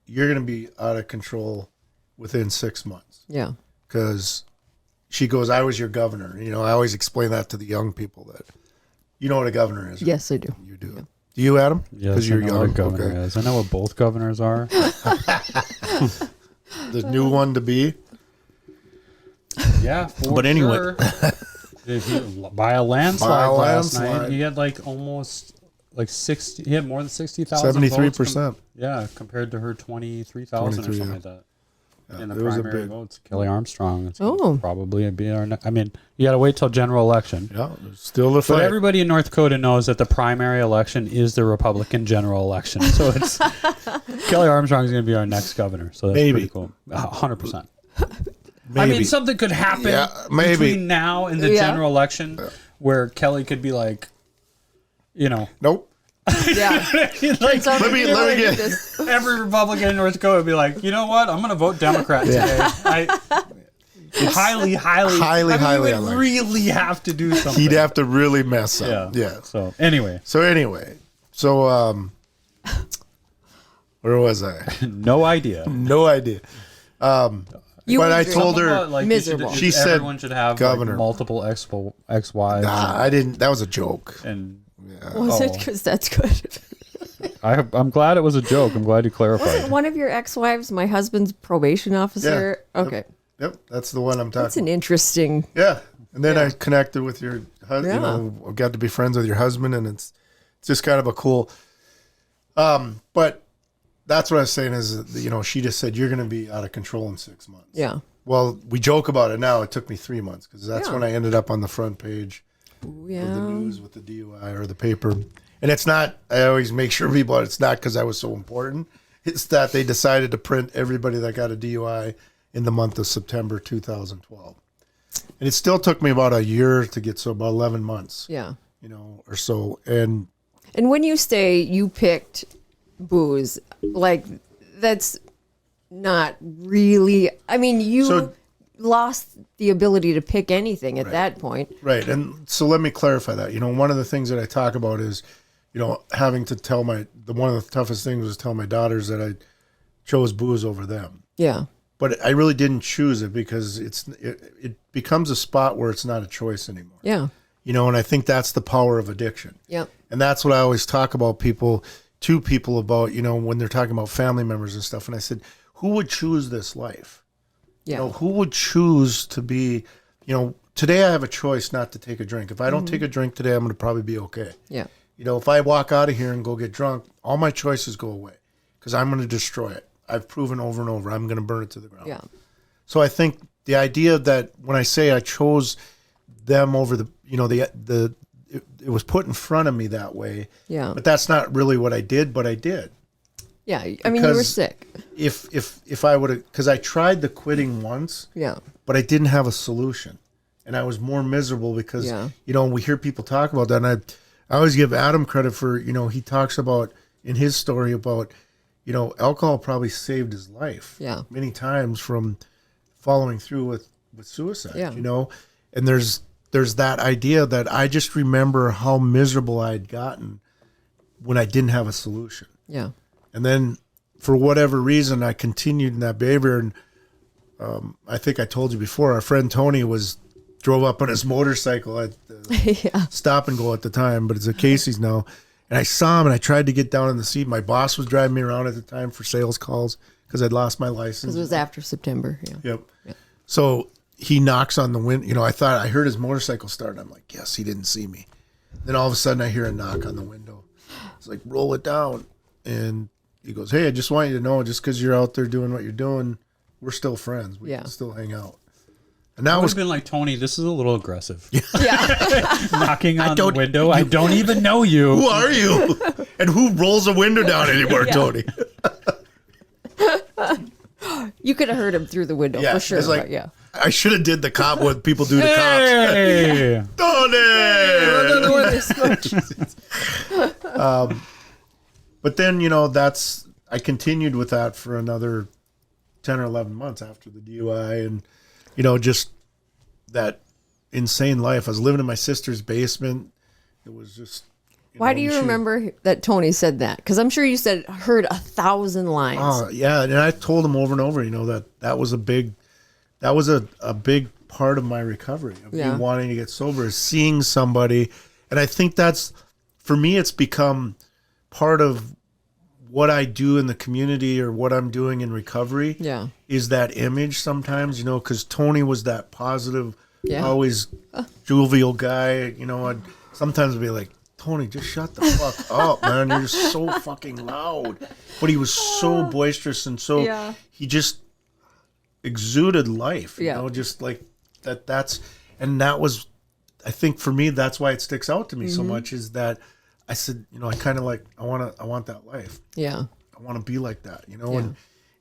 Speaker 3: "You're going to be out of control within 6 months."
Speaker 2: Yeah.
Speaker 3: Because she goes, "I was your governor." I always explain that to the young people that, you know what a governor is. Right?
Speaker 2: Yes, I do.
Speaker 3: You do. Yeah. Do you, Adam?
Speaker 1: Yes,
Speaker 3: because you're
Speaker 1: I know
Speaker 3: young.
Speaker 1: what a governor is. I know what both governors are.
Speaker 3: The new one to be.
Speaker 1: Yeah,
Speaker 3: but anyway,
Speaker 1: sure. By a landslide last night, he had almost 60. He had more than 60,000.
Speaker 3: 73%.
Speaker 1: Yeah, compared to her 23,000 or something like that.
Speaker 3: Yeah,
Speaker 1: in the primary votes, Kelly Armstrong. It's probably be our. You got to wait till general election.
Speaker 3: Yeah, still the fight.
Speaker 1: But everybody in North Dakota knows that the primary election is the Republican general election. So it's Kelly Armstrong is going to be our next governor. So that's pretty cool. 100%.
Speaker 3: Maybe.
Speaker 1: Something could happen between now and the general election where Kelly could be like,
Speaker 3: nope.
Speaker 2: Yeah.
Speaker 3: let me get
Speaker 2: this.
Speaker 1: Every Republican in North Dakota would be like, you know what? I'm going to vote Democrat today. It's highly
Speaker 3: highly
Speaker 1: he would really have to do something.
Speaker 3: He'd have to really mess up. Yeah.
Speaker 1: So anyway.
Speaker 3: Where was I?
Speaker 1: No idea.
Speaker 3: But I told her,
Speaker 2: miserable.
Speaker 1: She said everyone should have multiple ex-wives.
Speaker 3: Nah, I didn't. That was a joke.
Speaker 1: And
Speaker 2: was it? Because that's good.
Speaker 1: I'm glad it was a joke. I'm glad you clarified.
Speaker 2: Wasn't one of your ex-wives my husband's probation officer?
Speaker 3: Yeah.
Speaker 2: Okay.
Speaker 3: Yep, that's the one I'm talking.
Speaker 2: That's an interesting.
Speaker 3: Yeah, and then I connected with your husband. I got to be friends with your husband, and it's just kind of a cool. But that's what I was saying is, she just said you're going to be out of control in 6 months.
Speaker 2: Yeah.
Speaker 3: Well, we joke about it now. It took me 3 months because that's when I ended up on the front page of the news with the DUI or the paper. And it's not. I always make sure people. It's not because I was so important. It's that they decided to print everybody that got a DUI in the month of September 2012. And it still took me about a year to get, so about 11 months.
Speaker 2: Yeah.
Speaker 3: Or so. And
Speaker 2: when you say you picked booze, that's not really, you lost the ability to pick anything at that point.
Speaker 3: Right. And so let me clarify that. One of the things that I talk about is, having to tell one of the toughest things was tell my daughters that I chose booze over them.
Speaker 2: Yeah.
Speaker 3: but I really didn't choose it because it becomes a spot where it's not a choice anymore.
Speaker 2: Yeah.
Speaker 3: You know, and I think that's the power of addiction.
Speaker 2: Yep.
Speaker 3: And that's what I always talk about to people about, you know, when they're talking about family members and stuff. And I said, who would choose this life?
Speaker 2: Yeah.
Speaker 3: You know, who would choose to be, you know, today I have a choice not to take a drink. If I don't take a drink today, I'm going to probably be okay.
Speaker 2: Yeah.
Speaker 3: You know, if I walk out of here and go get drunk, all my choices go away because I'm going to destroy it. I've proven over and over, I'm going to burn it to the ground.
Speaker 2: Yeah.
Speaker 3: So I think the idea that when I say I chose them over the, you know, it was put in front of me that way.
Speaker 2: Yeah.
Speaker 3: But that's not really what I did, but I did.
Speaker 2: Yeah. I mean, you were sick.
Speaker 3: If I would have, because I tried the quitting once.
Speaker 2: Yeah.
Speaker 3: But I didn't have a solution. And I was more miserable because, you know, we hear people talk about that. And I always give Adam credit for, you know, he talks about in his story about, you know, alcohol probably saved his life many times from following through with suicide, you know. And there's that idea that I just remember how miserable I had gotten when I didn't have a solution.
Speaker 2: Yeah.
Speaker 3: And then for whatever reason, I continued in that behavior. And I think I told you before, our friend Tony drove up on his motorcycle at Stop and Go at the time, but it's at Casey's now. And I saw him and I tried to get down in the seat. My boss was driving me around at the time for sales calls because I'd lost my license.
Speaker 2: Because it was after September. Yeah.
Speaker 3: Yep. Yeah. So he knocks on the window. You know, I thought I heard his motorcycle start. And I'm like, yes, he didn't see me. Then all of a sudden I hear a knock on the window. It's like, roll it down. And he goes, hey, I just want you to know, just because you're out there doing what you're doing, we're still friends. We can still hang out. And that was
Speaker 1: been like, Tony, this is a little aggressive.
Speaker 2: Yeah.
Speaker 1: Knocking on the window. I don't even know you.
Speaker 3: Who are you? And who rolls a window down anymore, Tony?
Speaker 2: You could have heard him through the window for sure.
Speaker 3: It's like,
Speaker 2: but yeah.
Speaker 3: I should have did the cop what people do to
Speaker 1: Hey!
Speaker 3: cops. Tony! But then, you know, I continued with that for another 10 or 11 months after the DUI and, you know, just that insane life. I was living in my sister's basement. It was just.
Speaker 2: Why do you remember that Tony said that? Because I'm sure you heard 1,000 lines.
Speaker 3: Oh, yeah. And I told him over and over, you know, that was a big part of my recovery of me wanting to get sober is seeing somebody. And I think that's, for me, it's become part of what I do in the community or what I'm doing in recovery is that image sometimes, you know, because Tony was that positive, always jovial guy. You know, I'd sometimes be like, Tony, just shut the fuck up, man. You're just so fucking loud. But he was so boisterous and so he just exuded life, you know, just like that was, I think for me, that's why it sticks out to me so much is that I said, you know, I kind of like, I want that life.
Speaker 2: Yeah.
Speaker 3: I want to be like that, you know? Yeah.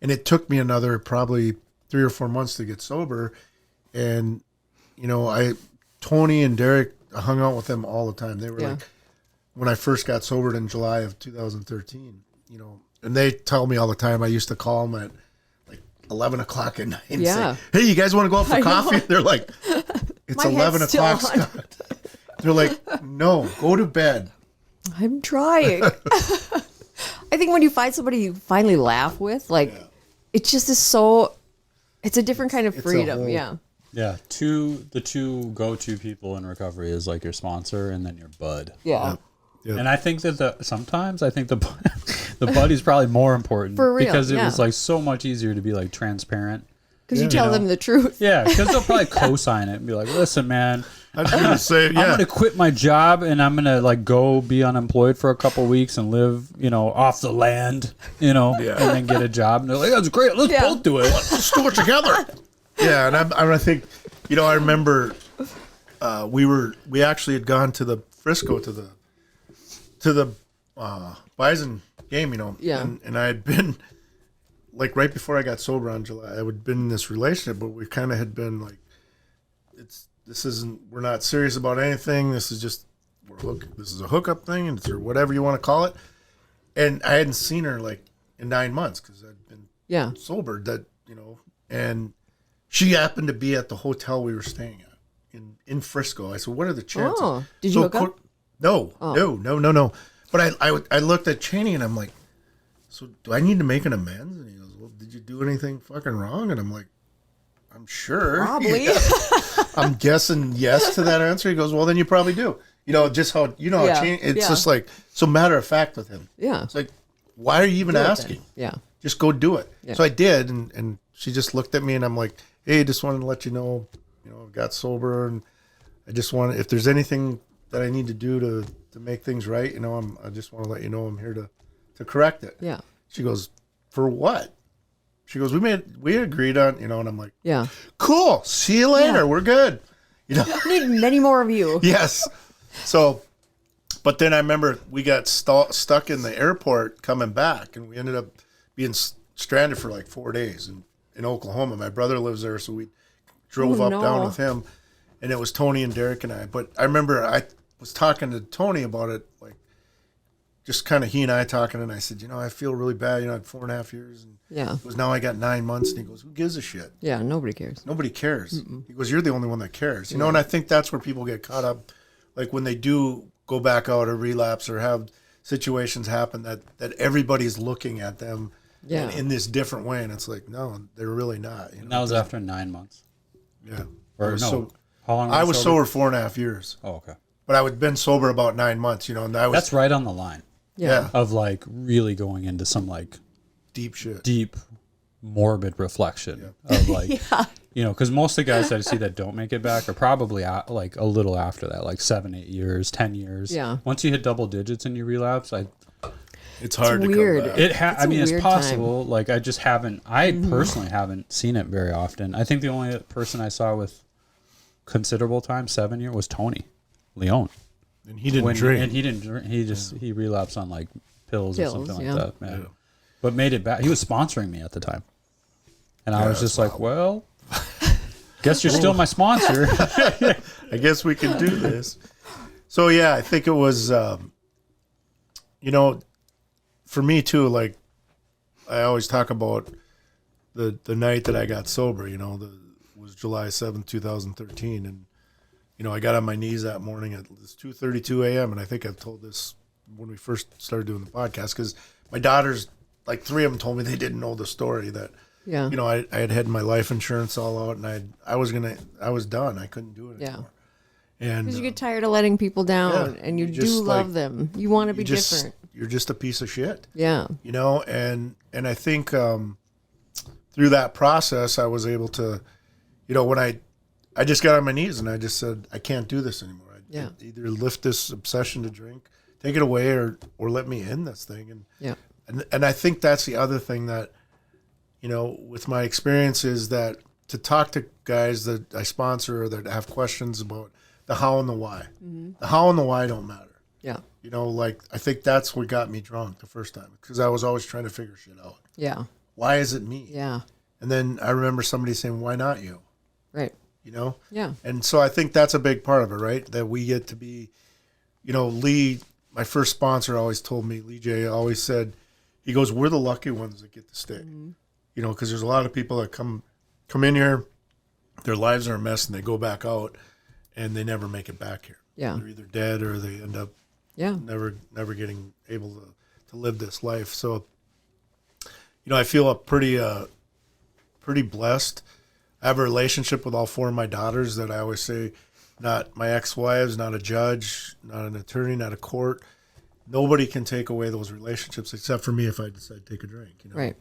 Speaker 3: And it took me another probably 3 or 4 months to get sober. And, you know, Tony and Derek, I hung out with them all the time. They were like, when I first got sobered in July of 2013, you know, and they tell me all the time, I used to call them at like 11 o'clock at night and say, hey, you guys want to go out for coffee? They're like, it's 11 o'clock, Scott. They're like, no, go to bed.
Speaker 2: I'm trying. I think when you find somebody you finally laugh with, like, it just is so, it's a different kind of freedom. Yeah.
Speaker 1: Yeah. The two go-to people in recovery is like your sponsor and then your bud.
Speaker 2: Yeah.
Speaker 1: Yep. And I think that sometimes I think the buddy's probably more important
Speaker 2: for real,
Speaker 1: because it was like so much easier to be like transparent.
Speaker 2: Because you tell them the truth.
Speaker 1: Yeah, because they'll probably co-sign it and be like, listen, man,
Speaker 3: I'm going
Speaker 1: to quit my job and I'm going to like go be unemployed for a couple weeks and live, you know, off the land, you know, and then get a job. And they're like, that's great. Let's both do it.
Speaker 3: Let's do it together. Yeah. And I think, you know, I remember we actually had gone to the Frisco to the Bison game, you know, and I had been like right before I got sober on July, I had been in this relationship, but we kind of had been like, we're not serious about anything. This is just, this is a hookup thing, and or whatever you want to call it. And I hadn't seen her like in 9 months because I'd been sober. That, you know, and she happened to be at the hotel we were staying at in Frisco. I said, "What are the chances?"
Speaker 2: Oh, did you hook up?
Speaker 3: No. But I looked at Cheney and I'm like, so do I need to make an amends? And he goes, well, did you do anything fucking wrong? And I'm like, I'm sure.
Speaker 2: Probably.
Speaker 3: Yeah. I'm guessing yes to that answer. He goes, well, then you probably do. You know, just how, you know, how it changed. It's just like, so matter of fact with him.
Speaker 2: Yeah.
Speaker 3: It's like, why are you even asking?
Speaker 2: Yeah.
Speaker 3: Just go do it.
Speaker 2: Yeah.
Speaker 3: So I did. And she just looked at me and I'm like, hey, just wanted to let you know, I got sober and I just want, if there's anything that I need to do to make things right, I just want to let you know I'm here to correct it.
Speaker 2: Yeah.
Speaker 3: She goes, for what? She goes, we agreed on, and I'm like,
Speaker 2: Yeah.
Speaker 3: cool. See you later.
Speaker 2: Yeah.
Speaker 3: We're good.
Speaker 2: Need many more of you.
Speaker 3: Yes. So, but then I remember we got stuck in the airport coming back, and we ended up being stranded for like 4 days in Oklahoma. My brother lives there, so we drove down with him, and it was Tony and Derek and I. But I remember I was talking to Tony about it, like just kind of he and I talking, and I said, I feel really bad. I had 4.5 years, and it was now I got 9 months, and he goes, who gives a shit?
Speaker 2: Yeah, nobody cares.
Speaker 3: Nobody cares. He goes, you're the only one that cares. And I think that's where people get caught up, like when they do go back out or relapse or have situations happen that everybody's looking at them in this different way, and it's like, no, they're really not.
Speaker 1: And that was after 9 months.
Speaker 3: Yeah.
Speaker 1: Or no,
Speaker 3: so,
Speaker 1: how long?
Speaker 3: I was sober 4.5 years.
Speaker 1: Oh, okay.
Speaker 3: But I had been sober about 9 months, and
Speaker 1: that's right on the line.
Speaker 2: Yeah.
Speaker 1: Of like really going into some like
Speaker 3: deep shit.
Speaker 1: Deep, morbid reflection of like, because most of the guys that I see that don't make it back are probably like a little after that, like 7-8 years, 10 years.
Speaker 2: Yeah.
Speaker 1: Once you hit double digits and you relapse,
Speaker 3: it's hard to
Speaker 2: weird.
Speaker 3: come back.
Speaker 1: I mean, it's possible. Time. Like I just haven't. I personally haven't seen it very often. I think the only person I saw with considerable time, 7 years, was Tony Leone.
Speaker 3: And he didn't drink.
Speaker 1: And he didn't drink. He relapsed on like pills or something like that. Man. Yeah. But made it back. He was sponsoring me at the time, and I was just like, well, guess you're still my sponsor.
Speaker 3: I guess we can do this. So I think it was, for me too. Like I always talk about the night that I got sober. Was July 7th, 2013, and. I got on my knees that morning at 2:32 a.m. And I think I've told this when we first started doing the podcast because my daughters, like 3 of them, told me they didn't know the story that, I had my life insurance all out and I was done. I couldn't do it anymore. And
Speaker 2: because you get tired of letting people down and you do love them. You want to be different.
Speaker 3: You're just a piece of shit.
Speaker 2: Yeah.
Speaker 3: And I think through that process, I was able to, when I just got on my knees and I just said, I can't do this anymore. I either lift this obsession to drink, take it away, or let me end this thing. And I think that's the other thing that, with my experience is that to talk to guys that I sponsor or that have questions about the how and the why. Mm-hmm. The how and the why don't matter.
Speaker 2: Yeah.
Speaker 3: I think that's what got me drunk the first time because I was always trying to figure shit out.
Speaker 2: Yeah.
Speaker 3: Why is it me?
Speaker 2: Yeah.
Speaker 3: And then I remember somebody saying, why not you?
Speaker 2: Right.
Speaker 3: Yeah. And so I think that's a big part of it, right? That we get to be, Lee, my first sponsor always told me, Lee J always said, he goes, we're the lucky ones that get to stay. Mm-hmm. Because there's a lot of people that come in here, their lives are a mess and they go back out and they never make it back here.
Speaker 2: Yeah.
Speaker 3: They're either dead or they end up never getting able to live this life. So, I feel pretty blessed. I have a relationship with all 4 of my daughters that I always say, not my ex-wives, not a judge, not an attorney, not a court. Nobody can take away those relationships except for me if I decide to take a drink.
Speaker 2: Right.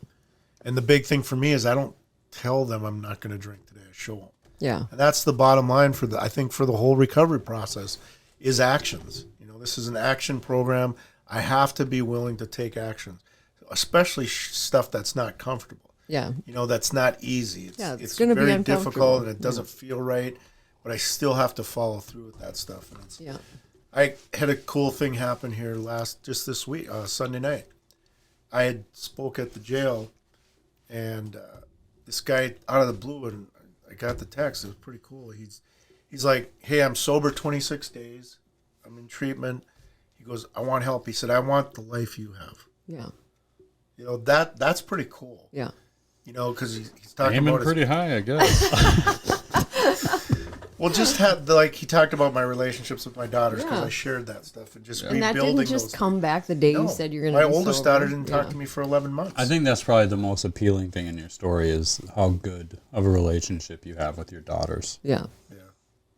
Speaker 3: And the big thing for me is I don't tell them I'm not going to drink today. I show them.
Speaker 2: Yeah.
Speaker 3: And that's the bottom line for I think for the whole recovery process is actions. This is an action program. I have to be willing to take actions, especially stuff that's not comfortable.
Speaker 2: Yeah.
Speaker 3: That's not easy.
Speaker 2: It's going to be
Speaker 3: very difficult and it doesn't feel right, but I still have to follow through with that stuff. And I had a cool thing happen here just this week, Sunday night. I had spoke at the jail and this guy out of the blue, and I got the text. It was pretty cool. He's like, hey, I'm sober 26 days. I'm in treatment. He goes, I want help. He said, I want the life you have.
Speaker 2: Yeah.
Speaker 3: That's pretty cool.
Speaker 2: Yeah.
Speaker 3: Because he's talking
Speaker 1: aiming
Speaker 3: about
Speaker 1: pretty high, I guess.
Speaker 3: Well, just had like he talked about my relationships with my daughters because
Speaker 2: Yeah.
Speaker 3: I shared that stuff and just
Speaker 2: And that
Speaker 3: rebuilding
Speaker 2: didn't just
Speaker 3: those
Speaker 2: come
Speaker 3: things.
Speaker 2: back the day you
Speaker 3: No,
Speaker 2: said you're going to
Speaker 3: my
Speaker 2: be
Speaker 3: oldest
Speaker 2: sober.
Speaker 3: daughter didn't talk
Speaker 2: Yeah.
Speaker 3: to me for 11 months.
Speaker 1: I think that's probably the most appealing thing in your story is how good of a relationship you have with your daughters.
Speaker 2: Yeah.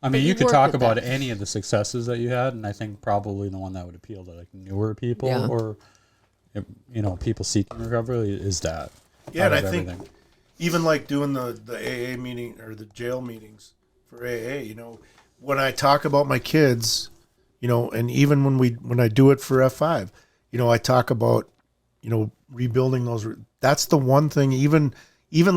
Speaker 1: I mean,
Speaker 2: you
Speaker 1: you could
Speaker 2: work
Speaker 1: talk
Speaker 2: with
Speaker 1: about
Speaker 2: that.
Speaker 1: any of the successes that you had, and I think probably the one that would appeal to like newer people
Speaker 2: Yeah.
Speaker 1: or people seeking recovery is that.
Speaker 3: Yeah,
Speaker 1: out
Speaker 3: and I
Speaker 1: of
Speaker 3: think
Speaker 1: everything.
Speaker 3: even like doing the AA meeting or the jail meetings for AA, when I talk about my kids, and even when I do it for F5, I talk about, rebuilding those. That's the one thing, even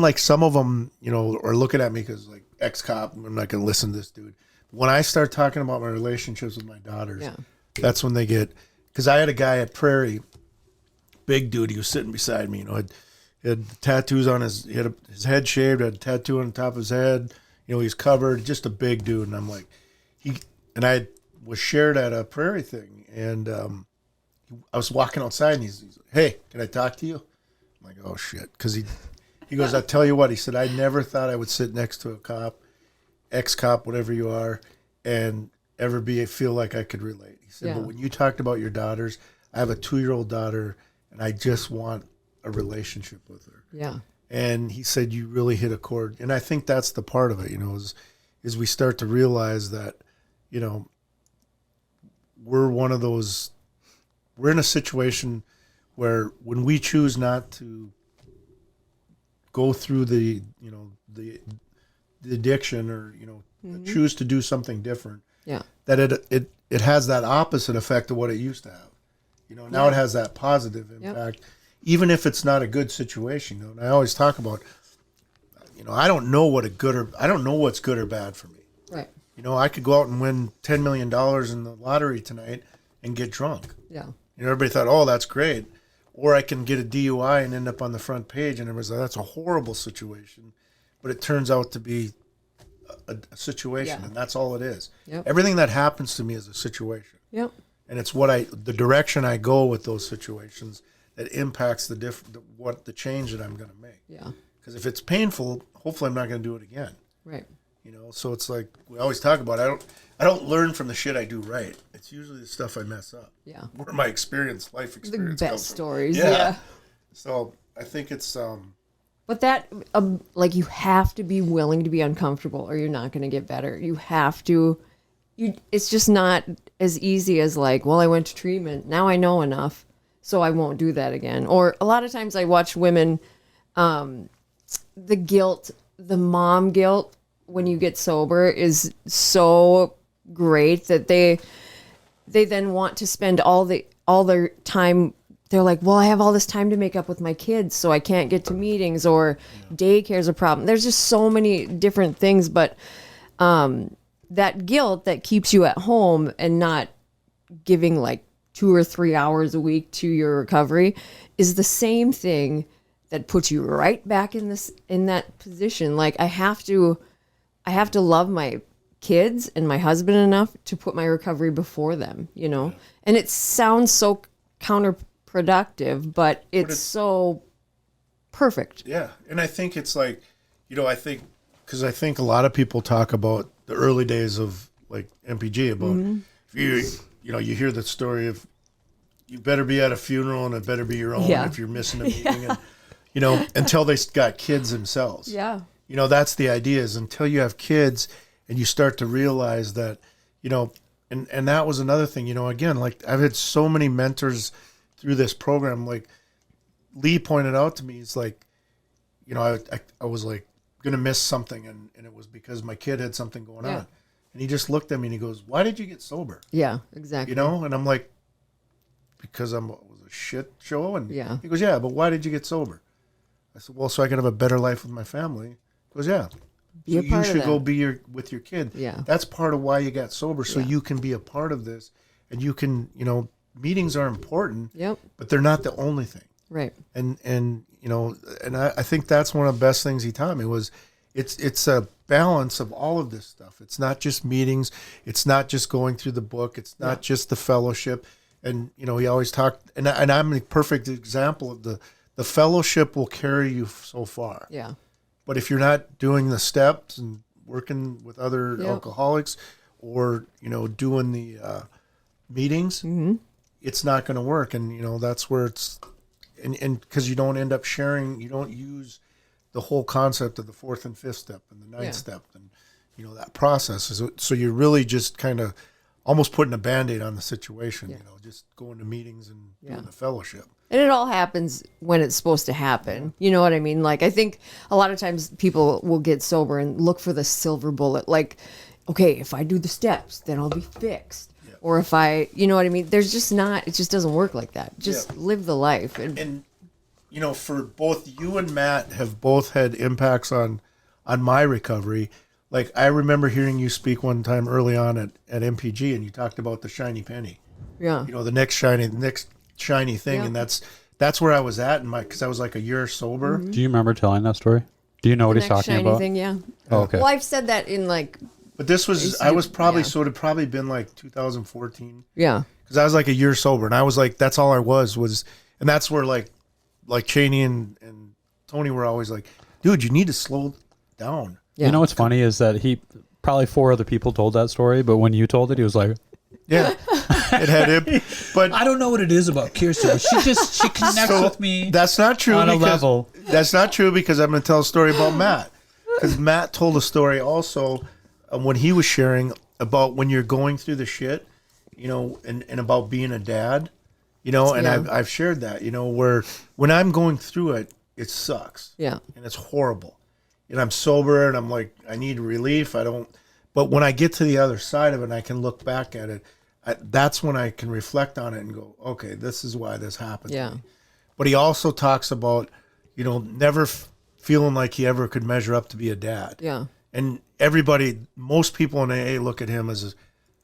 Speaker 3: like some of them, are looking at me because like ex-cop, I'm not going to listen to this dude. When I start talking about my relationships with my daughters,
Speaker 2: Yeah.
Speaker 3: that's when they get, because I had a guy at Prairie, big dude, he was sitting beside me, had tattoos on he had his head shaved, had a tattoo on the top of his head, he's covered, just a big dude. And I'm like, I was shared at a Prairie thing, and I was walking outside, and he's like, hey, can I talk to you? I'm like, oh shit. Because he goes, I tell you what, he said, I never thought I would sit next to a cop, ex-cop, whatever you are, and ever feel like I could relate. He said,
Speaker 2: Yeah.
Speaker 3: but when you talked about your daughters, I have a 2-year-old daughter, and I just want a relationship with her.
Speaker 2: Yeah.
Speaker 3: And he said, you really hit a chord. And I think that's the part of it, is we start to realize that, we're in a situation where when we choose not to go through the addiction or, choose to do something different,
Speaker 2: Yeah.
Speaker 3: that it has that opposite effect of what it used to have. Now it has that positive impact, even if it's not a good situation. And I always talk about, I don't know what's good or bad for me.
Speaker 2: Right.
Speaker 3: I could go out and win $10 million in the lottery tonight and get drunk.
Speaker 2: Yeah.
Speaker 3: Everybody thought, oh, that's great. Or I can get a DUI and end up on the front page, and everybody's like, that's a horrible situation. But it turns out to be a situation, and that's all it is.
Speaker 2: Yep.
Speaker 3: Everything that happens to me is a situation.
Speaker 2: Yep.
Speaker 3: And it's the direction I go with those situations that impacts the change that I'm going to make.
Speaker 2: Yeah.
Speaker 3: Because if it's painful, hopefully I'm not going to do it again.
Speaker 2: Right.
Speaker 3: So it's like we always talk about. I don't learn from the shit I do right. It's usually the stuff I mess up.
Speaker 2: Yeah.
Speaker 3: Where my life experience
Speaker 2: The
Speaker 3: comes from.
Speaker 2: best stories.
Speaker 3: Yeah.
Speaker 2: Yeah.
Speaker 3: So I think it's
Speaker 2: But that, you have to be willing to be uncomfortable or you're not going to get better. You have to, it's just not as easy as like, well, I went to treatment. Now I know enough, so I won't do that again. Or a lot of times I watch women, the guilt, the mom guilt when you get sober is so great that they then want to spend all their time. They're like, well, I have all this time to make up with my kids, so I can't get to meetings, or daycare's a problem. There's just so many different things, but that guilt that keeps you at home and not giving like 2 or 3 hours a week to your recovery is the same thing that puts you right back in that position. Like I have to love my kids and my husband enough to put my recovery before them, And it sounds so counterproductive, but it's so perfect.
Speaker 3: Yeah. And I think it's like, because I think a lot of people talk about the early days of like MPG about if you hear the story of you better be at a funeral and it better be your own if you're missing a meeting, and until they got kids themselves.
Speaker 2: Yeah.
Speaker 3: That's the idea, is until you have kids and you start to realize that, and that was another thing, again, like I've had so many mentors through this program. Like Lee pointed out to me, it's like, I was like going to miss something, and it was because my kid had something going on. And he just looked at me and he goes, why did you get sober?
Speaker 2: Yeah, exactly.
Speaker 3: And I'm like, because it was a shit show. And he goes, yeah, but why did you get sober? I said, well, so I could have a better life with my family. He goes, yeah.
Speaker 2: Be a part
Speaker 3: you
Speaker 2: of
Speaker 3: should go
Speaker 2: that.
Speaker 3: be with your kid.
Speaker 2: Yeah.
Speaker 3: That's part of why you got sober, so you can be a part of this. And you can, meetings are important, but they're not the only thing.
Speaker 2: Right.
Speaker 3: And I think that's one of the best things he taught me was it's a balance of all of this stuff. It's not just meetings. It's not just going through the book. It's not just the fellowship. And, he always talked, and I'm a perfect example of the fellowship will carry you so far.
Speaker 2: Yeah.
Speaker 3: But if you're not doing the steps and working with other alcoholics or, doing the meetings, it's not going to work. And, that's where it's, and because you don't end up sharing, you don't use the whole concept of the 4th and 5th step and the 9th step and, that process. So you're really just kind of almost putting a Band-Aid on the situation, just going to meetings and doing the fellowship.
Speaker 2: And it all happens when it's supposed to happen. You know what I mean? Like, I think a lot of times people will get sober and look for the silver bullet. Like, okay, if I do the steps, then I'll be fixed. Yeah. Or if I, you know what I mean? There's just not, it just doesn't work like that. Just live the life.
Speaker 3: And for both you and Matt have both had impacts on my recovery. Like, I remember hearing you speak one time early on at MPG, and you talked about the shiny penny.
Speaker 2: Yeah.
Speaker 3: The next shiny thing, and that's where I was at because I was like a year sober.
Speaker 1: Do you remember telling that story? Do you know what he's talking
Speaker 2: shiny
Speaker 1: about?
Speaker 2: Thing, yeah.
Speaker 1: Oh, okay.
Speaker 2: Well, I've said that in like.
Speaker 3: But this was I was probably so it had probably been like 2014.
Speaker 2: Yeah.
Speaker 3: Because I was like a year sober, and I was like, that's all I was, and that's where like Cheney and Tony were always like, dude, you need to slow down.
Speaker 1: Yeah. You know what's funny is that he probably 4 other people told that story, but when you told it, he was like,
Speaker 3: yeah, it had him. But
Speaker 1: I don't know what it is about Kirsten, but she connects with me.
Speaker 3: That's not true
Speaker 1: on a level.
Speaker 3: That's not true because I'm going to tell a story about Matt. Because Matt told a story also when he was sharing about when you're going through the shit, and about being a dad, and I've shared that, where when I'm going through it, it sucks.
Speaker 2: Yeah.
Speaker 3: And it's horrible. And I'm sober and I'm like, I need relief. But when I get to the other side of it and I can look back at it, that's when I can reflect on it and go, okay, this is why this happened.
Speaker 2: Yeah.
Speaker 3: To me. But he also talks about, never feeling like he ever could measure up to be a dad.
Speaker 2: Yeah.
Speaker 3: And most people in AA look at him as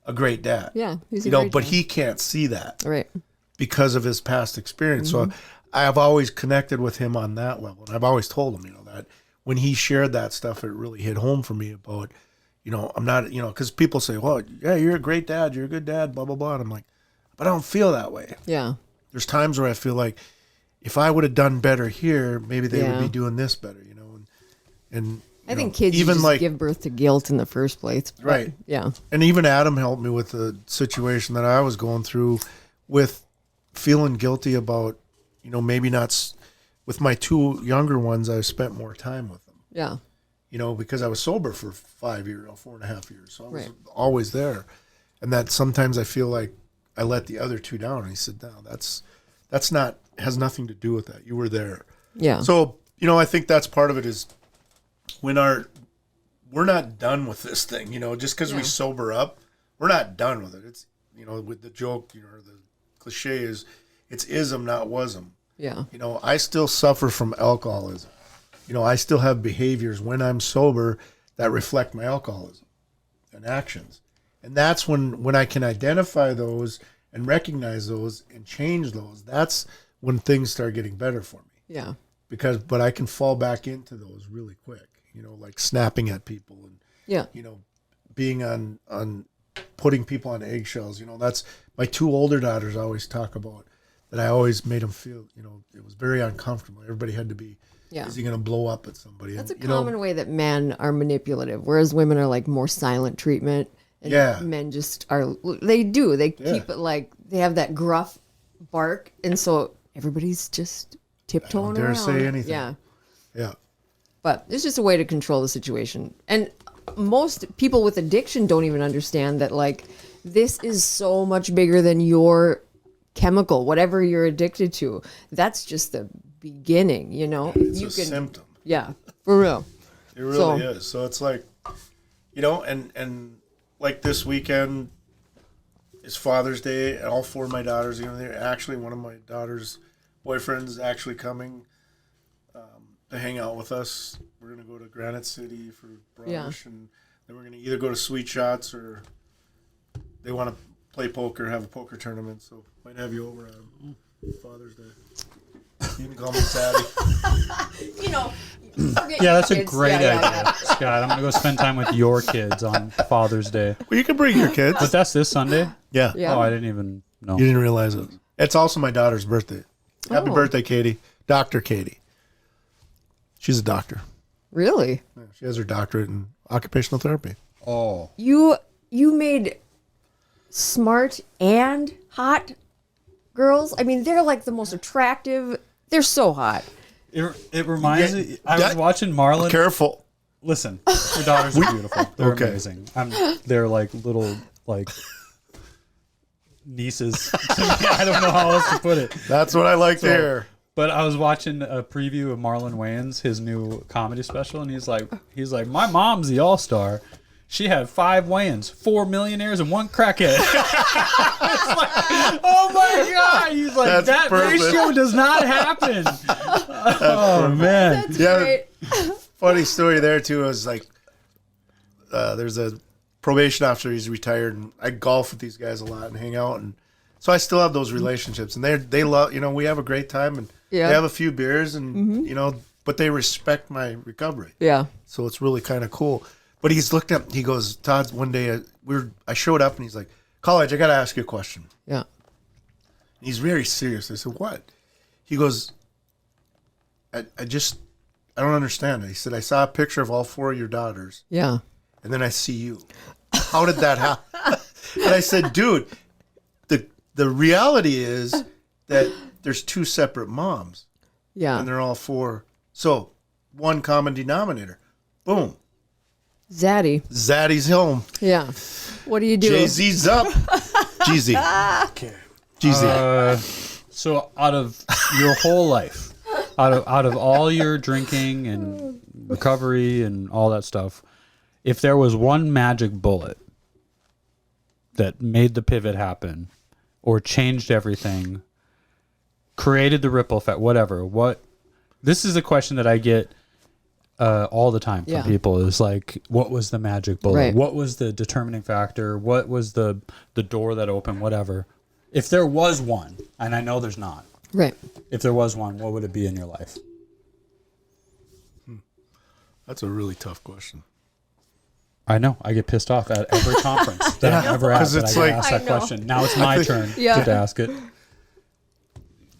Speaker 3: a great dad.
Speaker 2: Yeah. He's a great
Speaker 3: but
Speaker 2: dad.
Speaker 3: he can't see that.
Speaker 2: Right.
Speaker 3: Because of his past experience. So I have always connected with him on that level. And I've always told him, that when he shared that stuff, it really hit home for me about, I'm not, because people say, well, yeah, you're a great dad. You're a good dad, blah, blah, blah. And I'm like, but I don't feel that way.
Speaker 2: Yeah.
Speaker 3: There's times where I feel like if I would have done better here, maybe they would be doing this better, and
Speaker 2: I think kids
Speaker 3: even
Speaker 2: just give birth to guilt in the first place. But,
Speaker 3: right.
Speaker 2: Yeah.
Speaker 3: And even Adam helped me with the situation that I was going through with feeling guilty about, maybe not with my 2 younger ones. I spent more time with them.
Speaker 2: Yeah.
Speaker 3: Because I was sober for 5 years, 4.5 years. So I was always there. And that sometimes I feel like I let the other 2 down. And he said, no, that's not, has nothing to do with that. You were there.
Speaker 2: Yeah.
Speaker 3: So, I think that's part of it is when we're not done with this thing, just because we sober up, we're not done with it. It's, with the joke, or the cliche is, it's ism, not wasm.
Speaker 2: Yeah.
Speaker 3: I still suffer from alcoholism. I still have behaviors when I'm sober that reflect my alcoholism and actions. And that's when I can identify those and recognize those and change those. That's when things start getting better for me.
Speaker 2: Yeah.
Speaker 3: But I can fall back into those really quick, like snapping at people and, being on putting people on eggshells. That's my 2 older daughters always talk about that. I always made them feel, it was very uncomfortable. Everybody had to be, is he going to blow up at somebody?
Speaker 2: That's a common way that men are manipulative, whereas women are like more silent treatment. And men just are, they keep it like, they have that gruff bark. And so everybody's just tiptoeing around.
Speaker 3: Dare say anything.
Speaker 2: Yeah.
Speaker 3: Yeah.
Speaker 2: But it's just a way to control the situation. And most people with addiction don't even understand that, like, this is so much bigger than your chemical, whatever you're addicted to. That's just the beginning,
Speaker 3: It's a symptom.
Speaker 2: Yeah, for real.
Speaker 3: It really is. So it's like, and like this weekend is Father's Day, and all 4 of my daughters, they're actually, one of my daughter's boyfriends is actually coming to hang out with us. We're going to go to Granite City for brunch, and then we're going to either go to Sweet Shots or they want to play poker, have a poker tournament. So might have you over on Father's Day. You can call me Sadie.
Speaker 1: Yeah, that's a great idea, Scott. I'm going to go spend time with your kids on Father's Day.
Speaker 3: Well, you can bring your kids.
Speaker 1: But that's this Sunday?
Speaker 3: Yeah.
Speaker 1: Oh, I didn't even know.
Speaker 3: You didn't realize it. It's also my daughter's birthday. Happy birthday, Katie. Dr. Katie. She's a doctor.
Speaker 2: Really?
Speaker 3: Yeah, she has her doctorate in occupational therapy.
Speaker 1: Oh.
Speaker 2: You made smart and hot girls. I mean, they're like the most attractive. They're so hot.
Speaker 1: It reminds me. I was watching Marlon.
Speaker 3: Careful.
Speaker 1: Listen, your daughters are beautiful. They're amazing. They're like little nieces to me. I don't know how else to put it.
Speaker 3: That's what I like to hear.
Speaker 1: But I was watching a preview of Marlon Wayans, his new comedy special, and he's like, my mom's the all-star. She had 5 Wayans, 4 millionaires, and 1 crackhead. It's like, oh my God. He's like,
Speaker 3: That's
Speaker 1: that
Speaker 3: perfect.
Speaker 1: ratio does not happen. Oh, man.
Speaker 2: That's
Speaker 3: Yeah.
Speaker 2: great.
Speaker 3: Funny story there too. Is like, there's a probation officer. He's retired, and I golf with these guys a lot and hang out, and so I still have those relationships, and they love. We have a great time, and they have a few beers, and but they respect my recovery.
Speaker 2: Yeah.
Speaker 3: So it's really kind of cool. But he's looked up. He goes, Todd. One day I showed up, and he's like, "College, I got to ask you a question."
Speaker 2: Yeah.
Speaker 3: He's very serious. I said, "What?" He goes, I don't understand it. He said, I saw a picture of all 4 of your daughters,
Speaker 2: Yeah.
Speaker 3: and then I see you. How did that happen? And I said, dude, the reality is that there's 2 separate moms,
Speaker 2: Yeah.
Speaker 3: and they're all 4. So one common denominator. Boom. Zaddy's home.
Speaker 2: Yeah. What do you do?
Speaker 3: Jay-Z's up. GZ. GZ.
Speaker 1: So out of your whole life, out of all your drinking and recovery and all that stuff, if there was one magic bullet that made the pivot happen or changed everything, created the ripple effect, whatever, this is a question that I get all the time from people, is like, what was the magic bullet?
Speaker 2: Right.
Speaker 1: What was the determining factor? What was the door that opened? Whatever. If there was one, and I know there's not,
Speaker 2: Right.
Speaker 1: if there was one, what would it be in your life?
Speaker 3: That's a really tough question.
Speaker 1: I know. I get pissed off at every conference that I've ever at.
Speaker 3: 'Cause
Speaker 1: That
Speaker 3: it's
Speaker 1: I
Speaker 3: like-
Speaker 1: get asked
Speaker 2: I
Speaker 1: that
Speaker 2: know.
Speaker 1: question. Now it's my turn to ask it.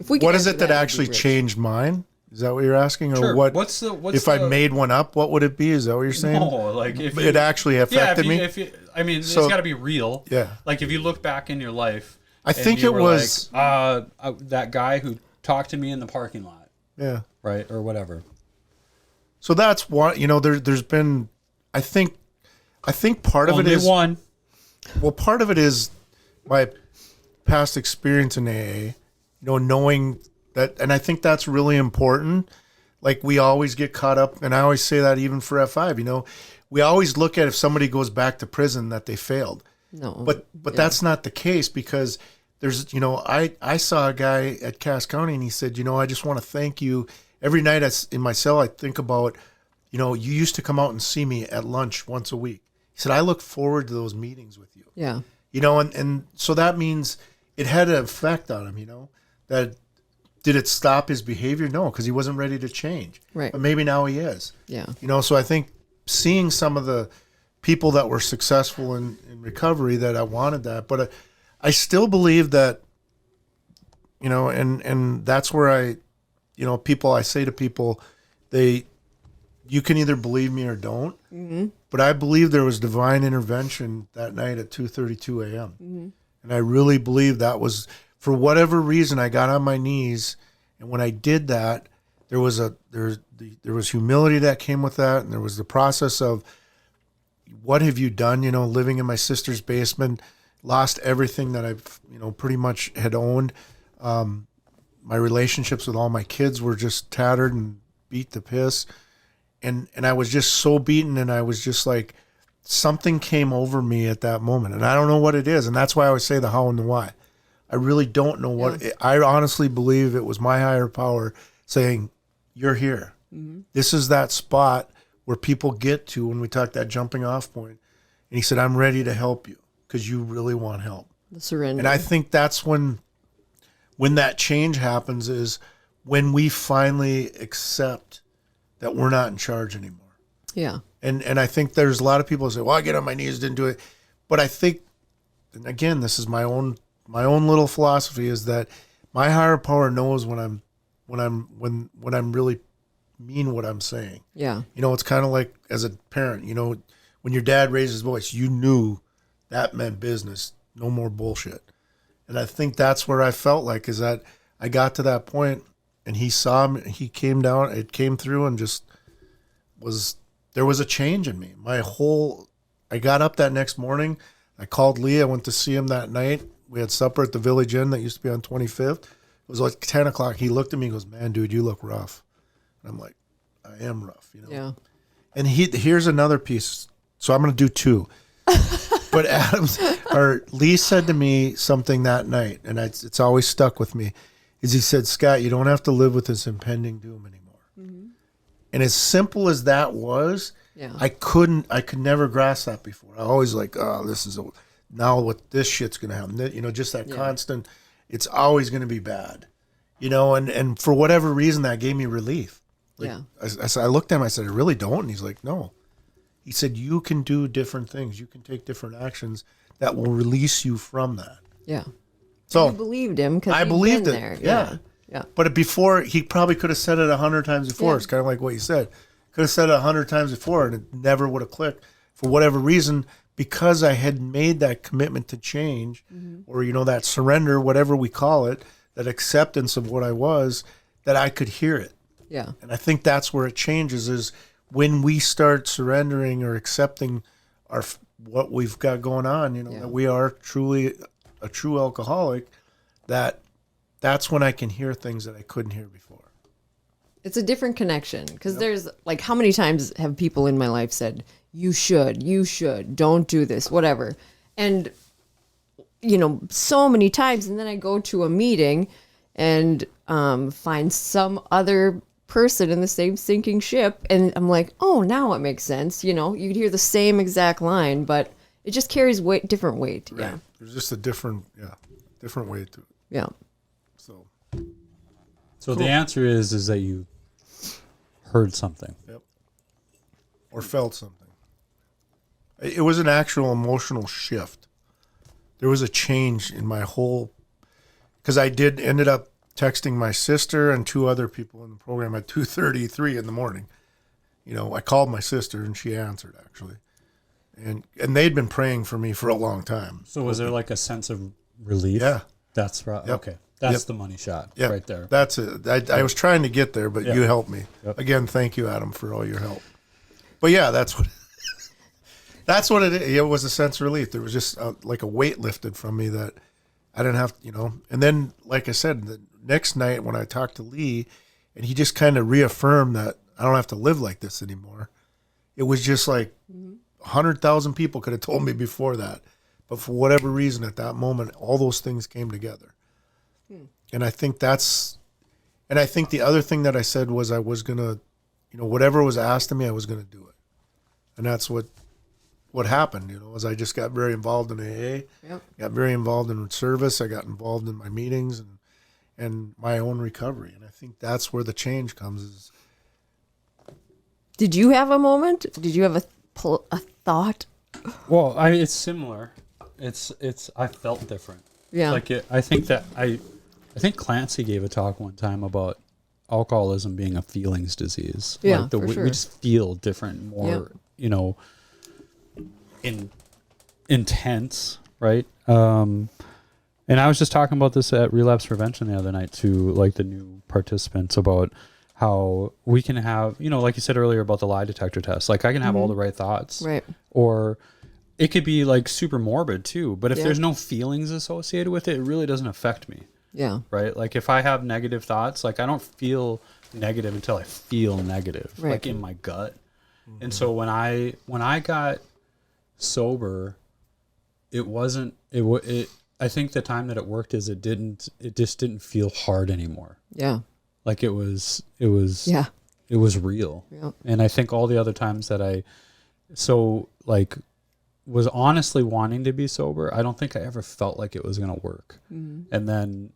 Speaker 2: If we could
Speaker 3: What is
Speaker 2: answer
Speaker 3: it that
Speaker 2: we'd be
Speaker 3: actually
Speaker 2: rich.
Speaker 3: changed mine? Is that what you're asking? Or
Speaker 1: Sure.
Speaker 3: what?
Speaker 1: What's
Speaker 3: If I made one up, what would it be? Is that what you're saying?
Speaker 1: No, like if
Speaker 3: It actually affected me?
Speaker 1: I mean,
Speaker 3: So-
Speaker 1: it's got to be real.
Speaker 3: Yeah.
Speaker 1: Like if you look back in your life,
Speaker 3: I
Speaker 1: and
Speaker 3: think
Speaker 1: you
Speaker 3: it
Speaker 1: were
Speaker 3: was-
Speaker 1: like, that guy who talked to me in the parking lot,
Speaker 3: Yeah.
Speaker 1: right, or whatever.
Speaker 3: So that's one. There's been. I think part of
Speaker 1: Only
Speaker 3: it is
Speaker 1: one.
Speaker 3: Well, part of it is my past experience in AA. Knowing that, and I think that's really important. Like we always get caught up, and I always say that even for F5. We always look at if somebody goes back to prison that they failed.
Speaker 2: No.
Speaker 3: But that's not the case, because there's, I saw a guy at Cass County, and he said, I just want to thank you. Every night in my cell, I think about, you used to come out and see me at lunch once a week. He said, I look forward to those meetings with you.
Speaker 2: Yeah.
Speaker 3: And so that means it had an effect on him, that did it stop his behavior? No, because he wasn't ready to change.
Speaker 2: Right.
Speaker 3: But maybe now he is.
Speaker 2: Yeah.
Speaker 3: So I think seeing some of the people that were successful in recovery, that I wanted that. But I still believe that, and that's where I say to people, you can either believe me or don't. Mm-hmm. But I believe there was divine intervention that night at 2:32 a.m. Mm-hmm. And I really believe that was, for whatever reason, I got on my knees, and when I did that, there was humility that came with that, and there was the process of, what have you done? Living in my sister's basement, lost everything that I've pretty much had owned. My relationships with all my kids were just tattered and beat to piss, and I was just so beaten, and I was just like, something came over me at that moment, and I don't know what it is, and that's why I always say the how and the why. I really don't know what.
Speaker 2: Yeah.
Speaker 3: I honestly believe it was my higher power saying, "You're here. Mm-hmm. This is that spot where people get to when we talk that jumping off point." And he said, "I'm ready to help you because you really want help."
Speaker 2: The surrender.
Speaker 3: And I think that's when that change happens, is when we finally accept that we're not in charge anymore.
Speaker 2: Yeah.
Speaker 3: And I think there's a lot of people who say, "Well, I get on my knees, didn't do it," but I think, and again, this is my own little philosophy, is that my higher power knows when I'm really mean what I'm saying.
Speaker 2: Yeah.
Speaker 3: You know, it's kind of like as a parent, you know, when your dad raised his voice, you knew that meant business, no more bullshit. And I think that's where I felt like is that I got to that point and he saw me, he came down, it came through and just there was a change in me. I got up that next morning. I called Lee. I went to see him that night. We had supper at the Village Inn that used to be on 25th. It was like 10 o'clock. He looked at me and goes, man, dude, you look rough. And I'm like, I am rough, you know?
Speaker 2: Yeah.
Speaker 3: And here's another piece. So I'm going to do two. But Lee said to me something that night, and it's always stuck with me, is he said, Scott, you don't have to live with this impending doom anymore. Mm-hmm. And as simple as that was, yeah. I could never grasp that before. I always like, oh, now what this shit's going to happen. You know, just that constant, it's always going to be bad. You know, and for whatever reason, that gave me relief. Like, yeah. I looked at him, I said, I really don't. And he's like, no. He said, you can do different things. You can take different actions that will release you from that.
Speaker 2: Yeah.
Speaker 3: So
Speaker 2: you believed him because
Speaker 3: I believed it.
Speaker 2: There.
Speaker 3: Yeah.
Speaker 2: Yeah.
Speaker 3: But before, he probably could have said it 100 times before. Yeah. It's kind of like what you said. Could have said it 100 times before, and it never would have clicked for whatever reason, because I had made that commitment to change, or, you know, that surrender, whatever we call it, that acceptance of what I was, that I could hear it.
Speaker 2: Yeah.
Speaker 3: And I think that's where it changes, is when we start surrendering or accepting what we've got going on, you know, that we are truly a true alcoholic, that's when I can hear things that I couldn't hear before.
Speaker 2: It's a different connection, because there's like, how many times have people in my life said, you should, don't do this, whatever. And, you know, so many times. And then I go to a meeting and find some other person in the same sinking ship. And I'm like, oh, now it makes sense. You know, you could hear the same exact line, but it just carries different weight. Right. Yeah.
Speaker 3: There's just a different weight to it.
Speaker 2: Yeah.
Speaker 3: So
Speaker 1: cool. The answer is that you heard something.
Speaker 3: Yep. Or felt something. It was an actual emotional shift. There was a change in my whole, because I ended up texting my sister and two other people in the program at 2:33 in the morning. You know, I called my sister and she answered, actually. And they'd been praying for me for a long time.
Speaker 1: So was there like a sense of relief?
Speaker 3: Yeah.
Speaker 1: That's right. Yep. Okay. That's the money shot right there.
Speaker 3: That's it. I was trying to get there, but you helped me. Yep. Again, thank you, Adam, for all your help. But yeah, that's what it is. It was a sense of relief. There was just like a weight lifted from me that I didn't have, you know. And then, like I said, the next night when I talked to Lee, and he just kind of reaffirmed that I don't have to live like this anymore. It was just like 100,000 people could have told me before that. But for whatever reason, at that moment, all those things came together. And I think the other thing that I said was I was going to, you know, whatever was asked of me, I was going to do it. And that's what happened, you know, as I just got very involved in AA, got very involved in service. I got involved in my meetings and my own recovery. And I think that's where the change comes.
Speaker 2: Did you have a moment? Did you have a thought?
Speaker 1: Well, it's similar. I felt different.
Speaker 2: Yeah.
Speaker 1: Like I think Clancy gave a talk one time about alcoholism being a feelings disease.
Speaker 2: Yeah,
Speaker 1: like
Speaker 2: for sure.
Speaker 1: We just feel different, more, you know, intense, right? And I was just talking about this at Relapse Prevention the other night to like the new participants about how we can have, you know, like you said earlier about the lie detector test. Like I can have all the right thoughts,
Speaker 2: right?
Speaker 1: Or it could be like super morbid too. But if there's no feelings associated with it, it really doesn't affect me.
Speaker 2: Yeah.
Speaker 1: Right. Like if I have negative thoughts, like I don't feel negative until I feel negative, like in my gut. Mm-hmm. And so when I got sober, I think the time that it worked is it just didn't feel hard anymore.
Speaker 2: Yeah.
Speaker 1: Like it was real.
Speaker 2: Yeah.
Speaker 1: And I think all the other times that I was honestly wanting to be sober, I don't think I ever felt like it was going to work. Mm-hmm. And then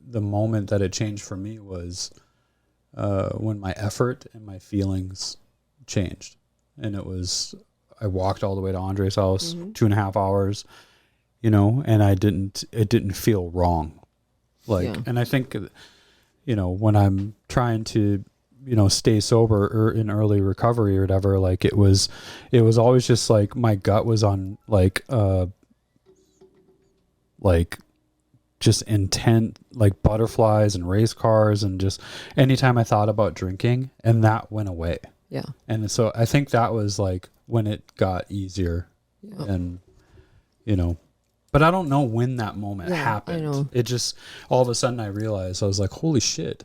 Speaker 1: the moment that it changed for me was when my effort and my feelings changed. And I walked all the way to Andre's house, 2.5 hours, you know, and it didn't feel wrong. And I think, you know, when I'm trying to stay sober or in early recovery or whatever, like it was always just like my gut was on like just intent, like butterflies and race cars, and just anytime I thought about drinking, and that went away.
Speaker 2: Yeah.
Speaker 1: And so I think that was like when it got easier. Yeah. And but I don't know when that moment happened. I know. It just all of a sudden I realized, I was like, holy shit,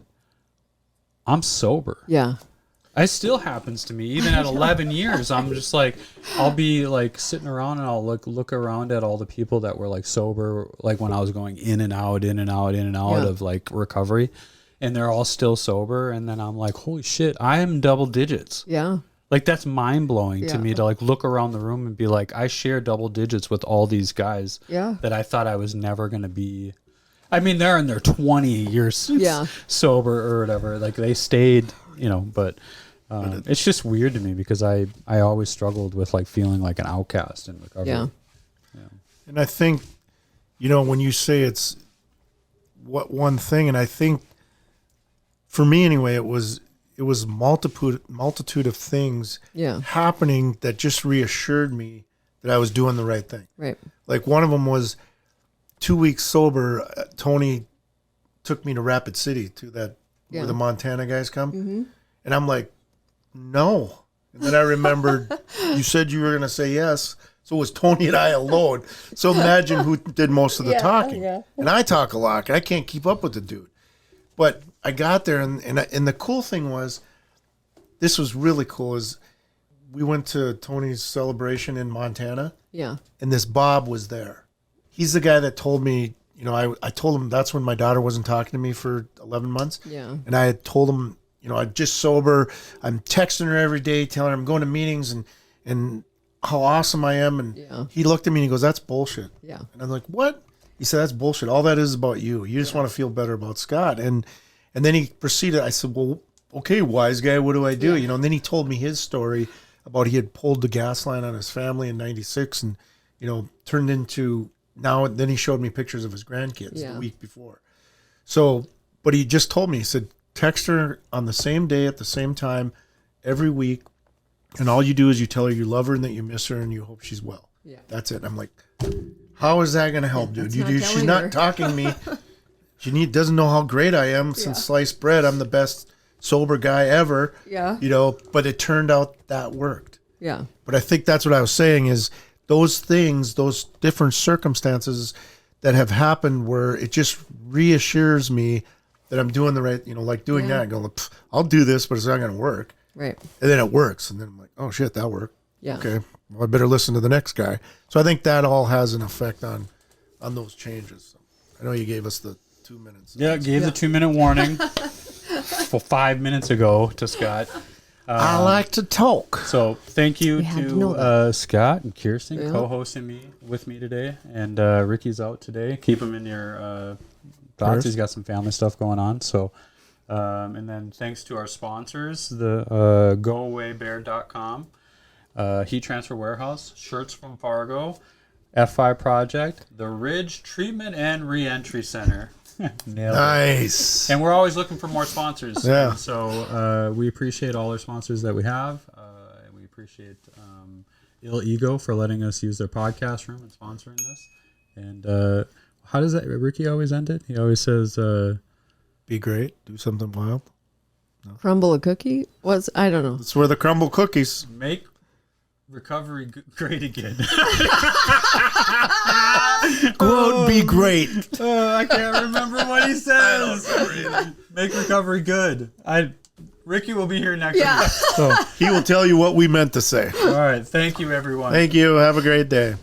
Speaker 1: I'm sober.
Speaker 2: Yeah.
Speaker 1: It still happens to me even at 11 years. I'm just like, I'll be like sitting around and I'll look around at all the people that were like sober, like when I was going in and out of like recovery, and they're all still sober. And then I'm like, holy shit, I am double digits.
Speaker 2: Yeah.
Speaker 1: Like that's mind blowing to me to like look around the room and be like, I share double digits with all these guys that I thought I was never going to be. I mean, they're in their 20 years sober or whatever. Like they stayed, but it's just weird to me because I always struggled with like feeling like an outcast in recovery.
Speaker 2: Yeah.
Speaker 3: And I think, when you say it's one thing, and I think for me anyway, it was multitude of things happening that just reassured me that I was doing the right thing.
Speaker 2: Right.
Speaker 3: Like one of them was 2 weeks sober. Tony took me to Rapid City to that where the Montana guys come. Mm-hmm. And I'm like, no. And then I remembered you said you were going to say yes. So it was Tony and I alone. So imagine who did most of the talking. Yeah. And I talk a lot. I can't keep up with the dude. But I got there, and the cool thing was, this was really cool, is we went to Tony's celebration in Montana. Yeah. And this Bob was there. He's the guy that told me, I told him that's when my daughter wasn't talking to me for 11 months. Yeah. And I had told him, I'm just sober. I'm texting her every day, telling her I'm going to meetings and how awesome I am. And he looked at me and he goes, that's bullshit. Yeah. And I'm like, what? He said, that's bullshit. All that is about you. You just want to feel better about Scott. And then he proceeded. I said, well, okay, wise guy, what do I do? And then he told me his story about he had pulled the gas line on his family in 96 and, turned into now. Then he showed me pictures of his grandkids the week before. So, but he just told me, he said, text her on the same day at the same time every week. And all you do is you tell her you love her and that you miss her and you hope she's well. Yeah. That's it. I'm like, how is that going to help, dude? She's not talking to me. She doesn't know how great I am since sliced bread. I'm the best sober guy ever. Yeah. But it turned out that worked. Yeah. But I think that's what I was saying is those things, those different circumstances that have happened where it just reassures me that I'm doing the right, like doing that. Going, I'll do this, but it's not going to work. Right. And then it works. And then I'm like, oh, shit, that worked. Yeah. Okay. Well, I better listen to the next guy. So I think that all has an effect on those changes. So I know you gave us the 2 minutes.
Speaker 1: Yeah, gave the 2 minute warning 5 minutes ago to Scott.
Speaker 3: I like to talk.
Speaker 1: So thank you to Scott and Kirsten co-hosting with me today. And Ricky's out today. Keep him in your thoughts. He's got some family stuff going on. So, and then thanks to our sponsors, the GoAwayBear.com. Heat Transfer Warehouse, Shirts from Fargo, F5 Project, the Ridge Treatment and Reentry Center.
Speaker 3: Nice.
Speaker 1: And we're always looking for more sponsors. Yeah. So we appreciate all our sponsors that we have. And we appreciate Ill Ego for letting us use their podcast room and sponsoring this. And how does that Ricky always end it? He always says,
Speaker 3: be great, do something wild.
Speaker 2: No. Crumble a cookie? I don't know.
Speaker 3: That's where the crumble cookies.
Speaker 1: Make recovery great again.
Speaker 3: Quote, be great.
Speaker 1: I can't remember what he says. Make recovery good. Ricky will be here next week.
Speaker 3: So he will tell you what we meant to say.
Speaker 1: All right. Thank you, everyone.
Speaker 3: Thank you. Have a great day.